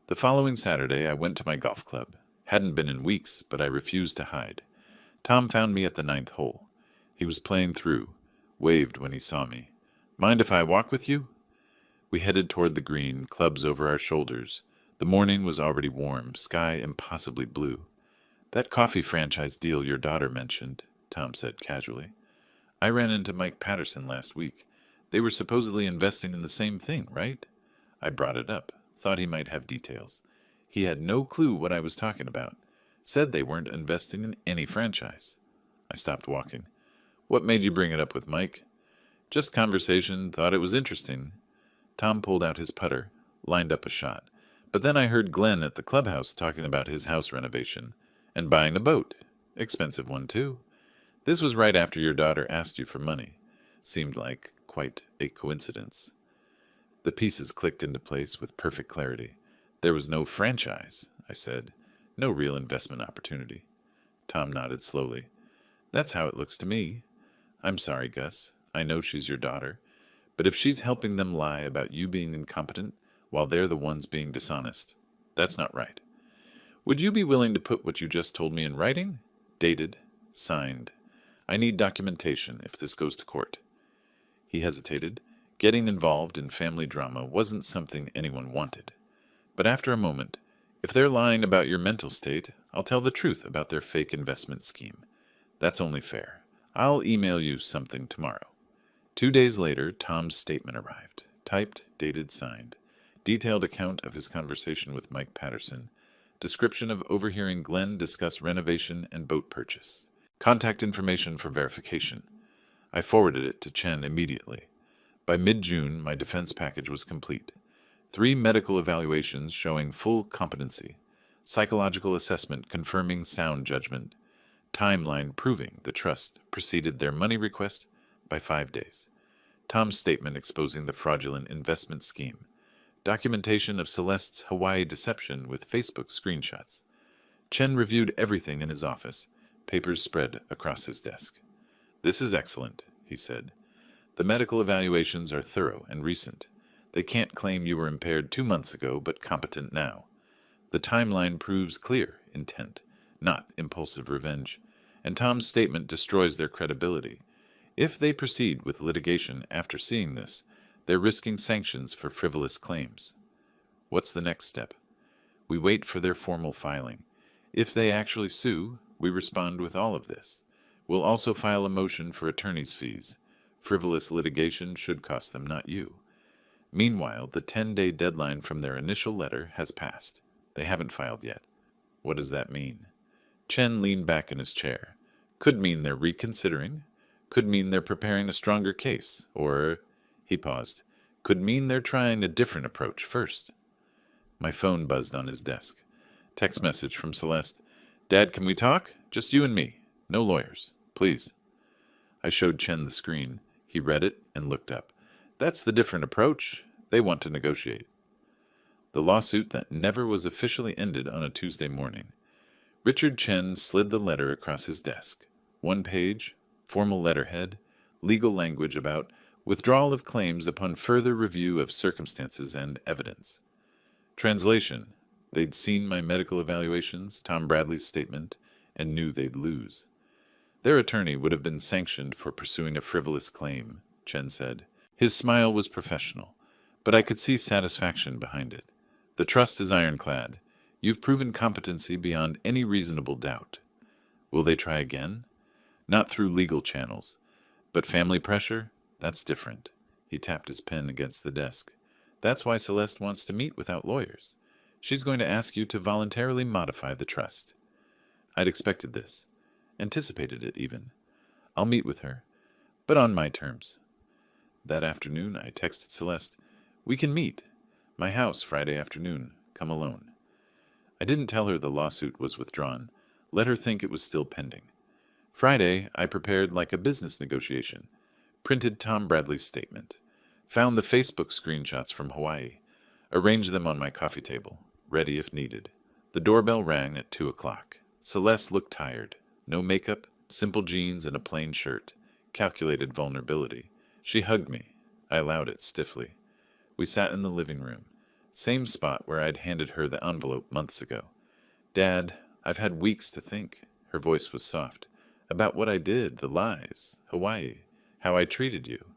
The following Saturday, I went to my golf club. Hadn't been in weeks, but I refused to hide. Tom found me at the 9th hole. He was playing through, waved when he saw me. Mind if I walk with you? We headed toward the green, clubs over our shoulders. The morning was already warm, sky impossibly blue. That coffee franchise deal your daughter mentioned, Tom said casually. I ran into Mike Patterson last week. They were supposedly investing in the same thing, right? I brought it up, thought he might have details. He had no clue what I was talking about. Said they weren't investing in any franchise. I stopped walking. What made you bring it up with Mike? Just conversation, thought it was interesting. Tom pulled out his putter, lined up a shot. But then I heard Glenn at the clubhouse talking about his house renovation. And buying a boat. Expensive one, too. This was right after your daughter asked you for money. Seemed like quite a coincidence. The pieces clicked into place with perfect clarity. There was no franchise, I said. No real investment opportunity. Tom nodded slowly. That's how it looks to me. I'm sorry, Gus. I know she's your daughter. But if she's helping them lie about you being incompetent while they're the ones being dishonest, that's not right. Would you be willing to put what you just told me in writing? Dated. Signed. I need documentation if this goes to court. He hesitated. Getting involved in family drama wasn't something anyone wanted. But after a moment, if they're lying about your mental state, I'll tell the truth about their fake investment scheme. That's only fair. I'll email you something tomorrow. 2 days later, Tom's statement arrived. Typed, dated, signed. Detailed account of his conversation with Mike Patterson. Description of overhearing Glenn discuss renovation and boat purchase. Contact information for verification. I forwarded it to Chen immediately. By mid-June, my defense package was complete. 3 medical evaluations showing full competency. Psychological assessment confirming sound judgment. Timeline proving the trust preceded their money request by 5 days. Tom's statement exposing the fraudulent investment scheme. Documentation of Celeste's Hawaii deception with Facebook screenshots. Chen reviewed everything in his office. Papers spread across his desk. "This is excellent," he said. "The medical evaluations are thorough and recent. They can't claim you were impaired 2 months ago, but competent now. The timeline proves clear intent, not impulsive revenge. And Tom's statement destroys their credibility. If they proceed with litigation after seeing this, they're risking sanctions for frivolous claims. What's the next step? We wait for their formal filing. If they actually sue, we respond with all of this. We'll also file a motion for attorney's fees. Frivolous litigation should cost them, not you. Meanwhile, the 10-day deadline from their initial letter has passed. They haven't filed yet. What does that mean?" Chen leaned back in his chair. "Could mean they're reconsidering. Could mean they're preparing a stronger case. Or," he paused, "could mean they're trying a different approach first." My phone buzzed on his desk. Text message from Celeste. "Dad, can we talk? Just you and me. No lawyers. Please." I showed Chen the screen. He read it and looked up. "That's the different approach. They want to negotiate." The lawsuit that never was officially ended on a Tuesday morning. Richard Chen slid the letter across his desk. 1 page, formal letterhead, legal language about withdrawal of claims upon further review of circumstances and evidence. Translation: they'd seen my medical evaluations, Tom Bradley's statement, and knew they'd lose. Their attorney would have been sanctioned for pursuing a frivolous claim, Chen said. His smile was professional, but I could see satisfaction behind it. The trust is ironclad. You've proven competency beyond any reasonable doubt. Will they try again? Not through legal channels. But family pressure? That's different. He tapped his pen against the desk. That's why Celeste wants to meet without lawyers. She's going to ask you to voluntarily modify the trust. I'd expected this. Anticipated it, even. I'll meet with her, but on my terms. That afternoon, I texted Celeste, "We can meet. My house Friday afternoon. Come alone." I didn't tell her the lawsuit was withdrawn. Let her think it was still pending. Friday, I prepared like a business negotiation. Printed Tom Bradley's statement. Found the Facebook screenshots from Hawaii. Arranged them on my coffee table, ready if needed. The doorbell rang at 2 o'clock. Celeste looked tired. No makeup, simple jeans and a plain shirt. Calculated vulnerability. She hugged me. I allowed it stiffly. We sat in the living room. Same spot where I'd handed her the envelope months ago. "Dad, I've had weeks to think." Her voice was soft. "About what I did, the lies, Hawaii, how I treated you."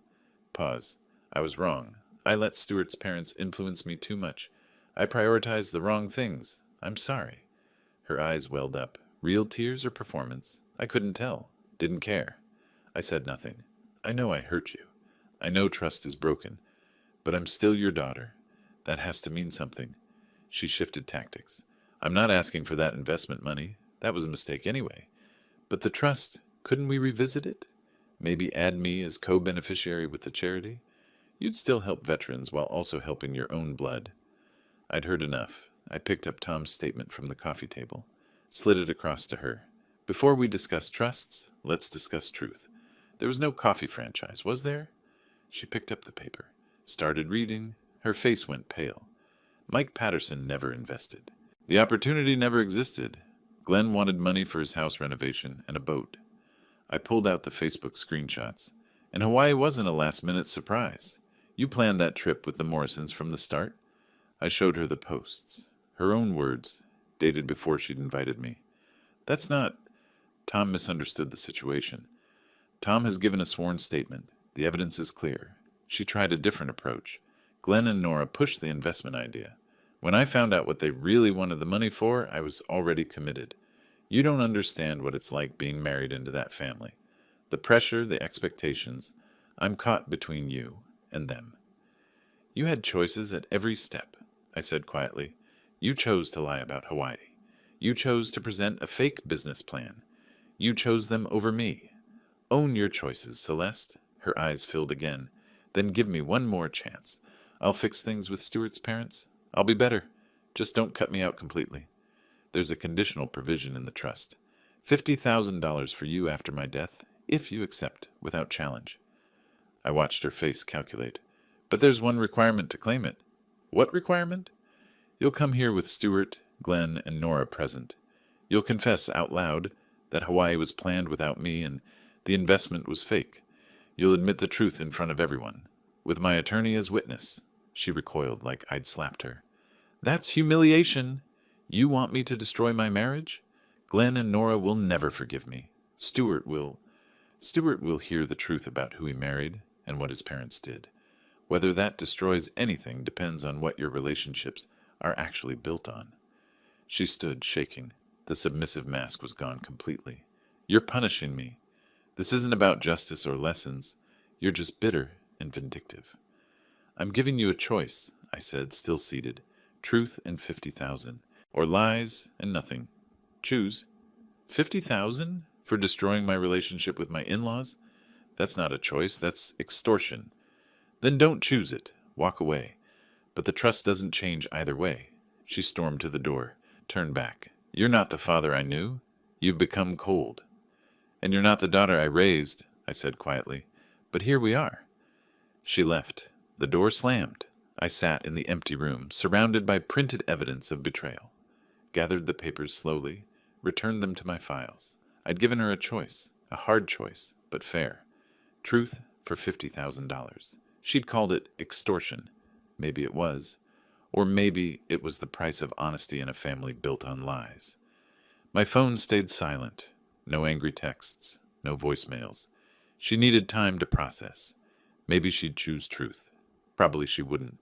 Pause. "I was wrong. I let Stuart's parents influence me too much. I prioritized the wrong things. I'm sorry." Her eyes welled up. Real tears or performance? I couldn't tell. Didn't care. I said nothing. "I know I hurt you. I know trust is broken. But I'm still your daughter. That has to mean something." She shifted tactics. "I'm not asking for that investment money. That was a mistake anyway. But the trust, couldn't we revisit it? Maybe add me as co-beneficiary with the charity? You'd still help veterans while also helping your own blood." I'd heard enough. I picked up Tom's statement from the coffee table, slid it across to her. "Before we discuss trusts, let's discuss truth. There was no coffee franchise, was there?" She picked up the paper, started reading. Her face went pale. "Mike Patterson never invested. The opportunity never existed. Glenn wanted money for his house renovation and a boat." I pulled out the Facebook screenshots. "And Hawaii wasn't a last-minute surprise. You planned that trip with the Morrisons from the start." I showed her the posts. Her own words, dated before she'd invited me. "That's not—" Tom misunderstood the situation. "Tom has given a sworn statement. The evidence is clear. She tried a different approach. Glenn and Nora pushed the investment idea. When I found out what they really wanted the money for, I was already committed. You don't understand what it's like being married into that family. The pressure, the expectations. I'm caught between you and them. You had choices at every step, I said quietly. You chose to lie about Hawaii. You chose to present a fake business plan. You chose them over me. Own your choices, Celeste. Her eyes filled again. Then give me one more chance. I'll fix things with Stuart's parents. I'll be better. Just don't cut me out completely. There's a conditional provision in the trust. $50,000 for you after my death, if you accept, without challenge. I watched her face calculate. But there's one requirement to claim it. What requirement? You'll come here with Stuart, Glenn, and Nora present. You'll confess out loud that Hawaii was planned without me and the investment was fake. You'll admit the truth in front of everyone. With my attorney as witness. She recoiled like I'd slapped her. That's humiliation. You want me to destroy my marriage? Glenn and Nora will never forgive me. Stuart will hear the truth about who he married and what his parents did. Whether that destroys anything depends on what your relationships are actually built on. She stood, shaking. The submissive mask was gone completely. You're punishing me. This isn't about justice or lessons. You're just bitter and vindictive. I'm giving you a choice, I said, still seated. Truth and 50,000, or lies and nothing. Choose. 50,000 for destroying my relationship with my in-laws? That's not a choice, that's extortion. Then don't choose it. Walk away. But the trust doesn't change either way. She stormed to the door, turned back. You're not the father I knew. You've become cold. And you're not the daughter I raised, I said quietly. But here we are. She left. The door slammed. I sat in the empty room, surrounded by printed evidence of betrayal. Gathered the papers slowly, returned them to my files. I'd given her a choice, a hard choice, but fair. Truth for $50,000. She'd called it extortion. Maybe it was. Or maybe it was the price of honesty in a family built on lies. My phone stayed silent. No angry texts, no voicemails. She needed time to process. Maybe she'd choose truth. Probably she wouldn't.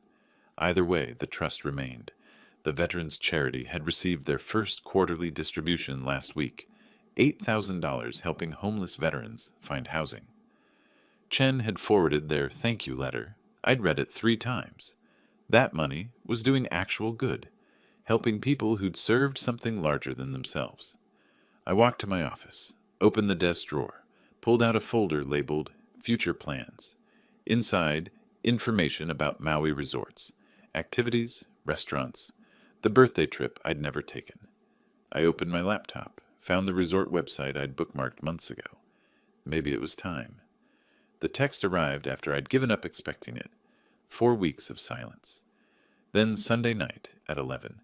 Either way, the trust remained. The Veterans Charity had received their first quarterly distribution last week, $8,000 helping homeless veterans find housing. Chen had forwarded their thank you letter. I'd read it 3 times. That money was doing actual good, helping people who'd served something larger than themselves. I walked to my office, opened the desk drawer, pulled out a folder labeled Future Plans. Inside, information about Maui resorts, activities, restaurants, the birthday trip I'd never taken. I opened my laptop, found the resort website I'd bookmarked months ago. Maybe it was time. The text arrived after I'd given up expecting it. 4 weeks of silence. Then Sunday night at 11.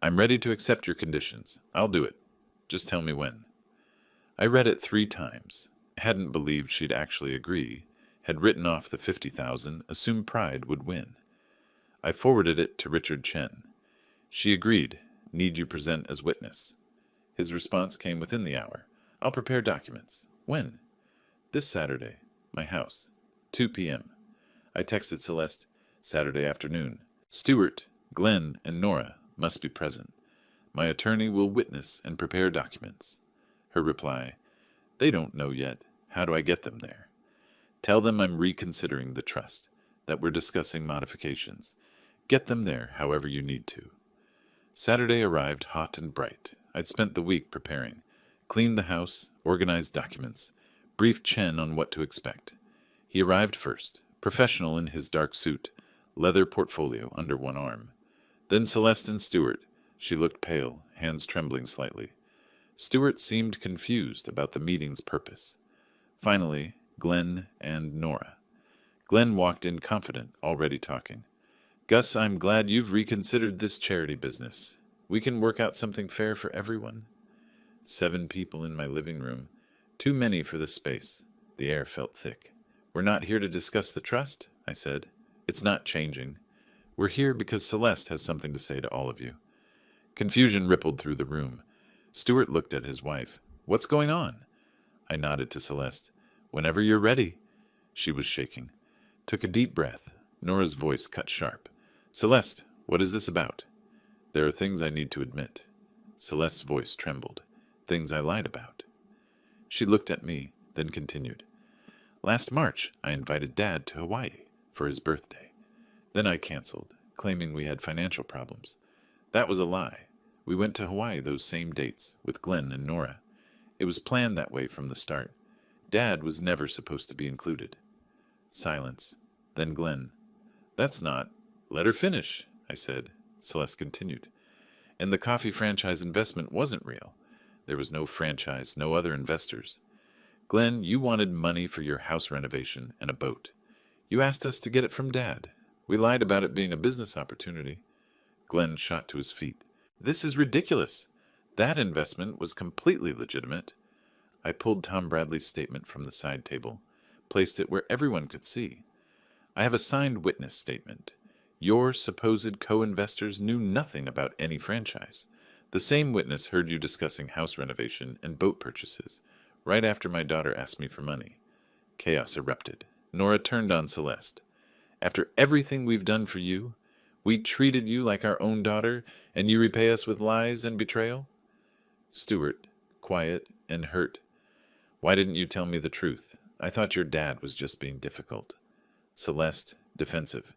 I'm ready to accept your conditions. I'll do it. Just tell me when. I read it 3 times. Hadn't believed she'd actually agree. Had written off the 50,000, assumed Pride would win. I forwarded it to Richard Chen. She agreed. Need you present as witness. His response came within the hour. I'll prepare documents. When? This Saturday. My house. 2 p.m. I texted Celeste. Saturday afternoon. Stuart, Glenn, and Nora must be present. My attorney will witness and prepare documents. Her reply. They don't know yet. How do I get them there? Tell them I'm reconsidering the trust, that we're discussing modifications. Get them there however you need to. Saturday arrived hot and bright. I'd spent the week preparing. Cleaned the house, organized documents, briefed Chen on what to expect. He arrived first, professional in his dark suit, leather portfolio under one arm. Then Celeste and Stuart. She looked pale, hands trembling slightly. Stuart seemed confused about the meeting's purpose. Finally, Glenn and Nora. Glenn walked in confident, already talking. Gus, I'm glad you've reconsidered this charity business. We can work out something fair for everyone. 7 people in my living room. Too many for the space. The air felt thick. We're not here to discuss the trust, I said. It's not changing. We're here because Celeste has something to say to all of you. Confusion rippled through the room. Stuart looked at his wife. What's going on? I nodded to Celeste. Whenever you're ready. She was shaking. Took a deep breath. Nora's voice cut sharp. Celeste, what is this about? There are things I need to admit. Celeste's voice trembled. Things I lied about. She looked at me, then continued. Last March, I invited Dad to Hawaii for his birthday. Then I canceled, claiming we had financial problems. That was a lie. We went to Hawaii those same dates, with Glenn and Nora. It was planned that way from the start. Dad was never supposed to be included. Silence. Then Glenn. That's not. Let her finish, I said. Celeste continued. And the coffee franchise investment wasn't real. There was no franchise, no other investors. Glenn, you wanted money for your house renovation and a boat. You asked us to get it from Dad. We lied about it being a business opportunity. Glenn shot to his feet. This is ridiculous. That investment was completely legitimate. I pulled Tom Bradley's statement from the side table, placed it where everyone could see. I have a signed witness statement. Your supposed co-investors knew nothing about any franchise. The same witness heard you discussing house renovation and boat purchases, right after my daughter asked me for money. Chaos erupted. Nora turned on Celeste. After everything we've done for you, we treated you like our own daughter, and you repay us with lies and betrayal? Stuart, quiet and hurt. Why didn't you tell me the truth? I thought your dad was just being difficult. Celeste, defensive.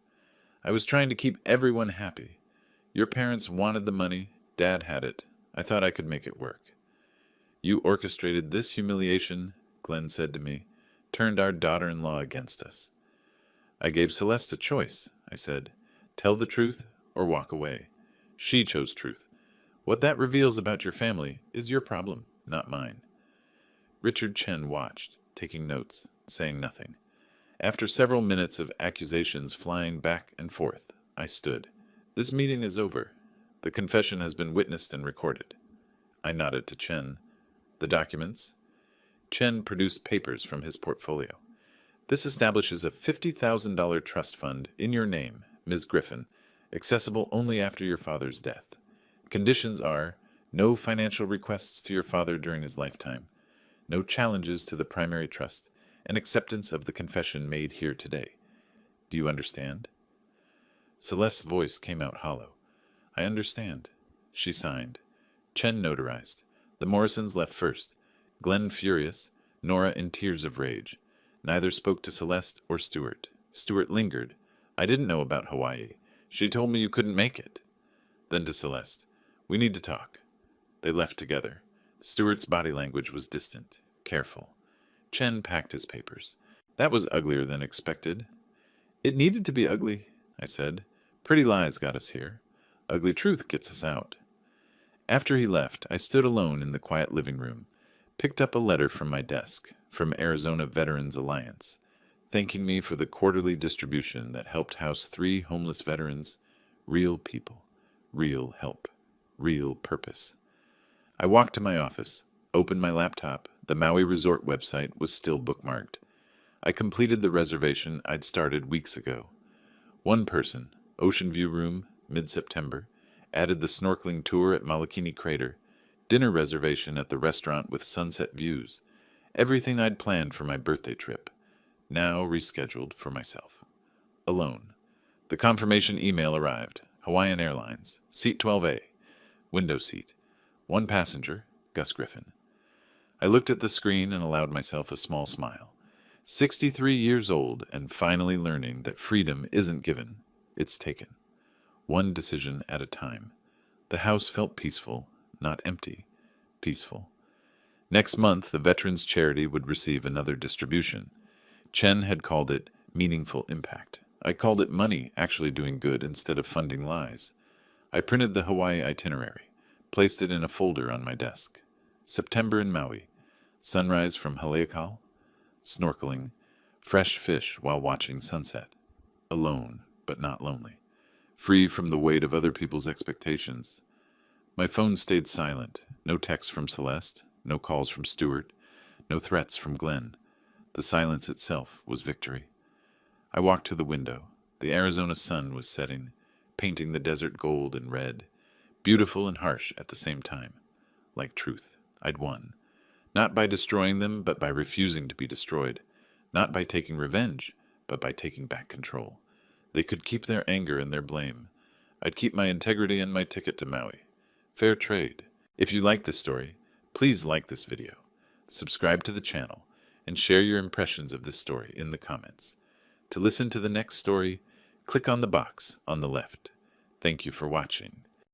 I was trying to keep everyone happy. Your parents wanted the money. Dad had it. I thought I could make it work. You orchestrated this humiliation, Glenn said to me, turned our daughter-in-law against us. I gave Celeste a choice, I said. Tell the truth or walk away. She chose truth. What that reveals about your family is your problem, not mine. Richard Chen watched, taking notes, saying nothing. After several minutes of accusations flying back and forth, I stood. This meeting is over. The confession has been witnessed and recorded. I nodded to Chen. The documents? Chen produced papers from his portfolio. This establishes a $50,000 trust fund in your name, Ms. Griffin, accessible only after your father's death. Conditions are no financial requests to your father during his lifetime, no challenges to the primary trust, and acceptance of the confession made here today. Do you understand? Celeste's voice came out hollow. I understand. She signed. Chen notarized. The Morrisons left first. Glenn furious, Nora in tears of rage. Neither spoke to Celeste or Stuart. Stuart lingered. I didn't know about Hawaii. She told me you couldn't make it. Then to Celeste. We need to talk. They left together. Stuart's body language was distant, careful. Chen packed his papers. That was uglier than expected. It needed to be ugly, I said. Pretty lies got us here. Ugly truth gets us out. After he left, I stood alone in the quiet living room, picked up a letter from my desk, from Arizona Veterans Alliance, thanking me for the quarterly distribution that helped house 3 homeless veterans, real people, real help, real purpose. I walked to my office, opened my laptop. The Maui Resort website was still bookmarked. I completed the reservation I'd started weeks ago. One person, Ocean View Room, mid-September, added the snorkeling tour at Malakini Crater, dinner reservation at the restaurant with sunset views, everything I'd planned for my birthday trip, now rescheduled for myself. Alone. The confirmation email arrived. Hawaiian Airlines, seat 12A, window seat. 1 passenger, Gus Griffin. I looked at the screen and allowed myself a small smile. 63 years old and finally learning that freedom isn't given, it's taken. One decision at a time. The house felt peaceful, not empty, peaceful. Next month, the Veterans Charity would receive another distribution. Chen had called it meaningful impact. I called it money actually doing good instead of funding lies. I printed the Hawaii itinerary, placed it in a folder on my desk. September in Maui. Sunrise from Haleakala. Snorkeling. Fresh fish while watching sunset. Alone, but not lonely. Free from the weight of other people's expectations. My phone stayed silent. No texts from Celeste. No calls from Stuart. No threats from Glenn. The silence itself was victory. I walked to the window. The Arizona sun was setting, painting the desert gold and red, beautiful and harsh at the same time. Like truth, I'd won. Not by destroying them, but by refusing to be destroyed. Not by taking revenge, but by taking back control. They could keep their anger and their blame. I'd keep my integrity and my ticket to Maui. Fair trade. If you like this story, please like this video, subscribe to the channel, and share your impressions of this story in the comments. To listen to the next story, click on the box on the left. Thank you for watching.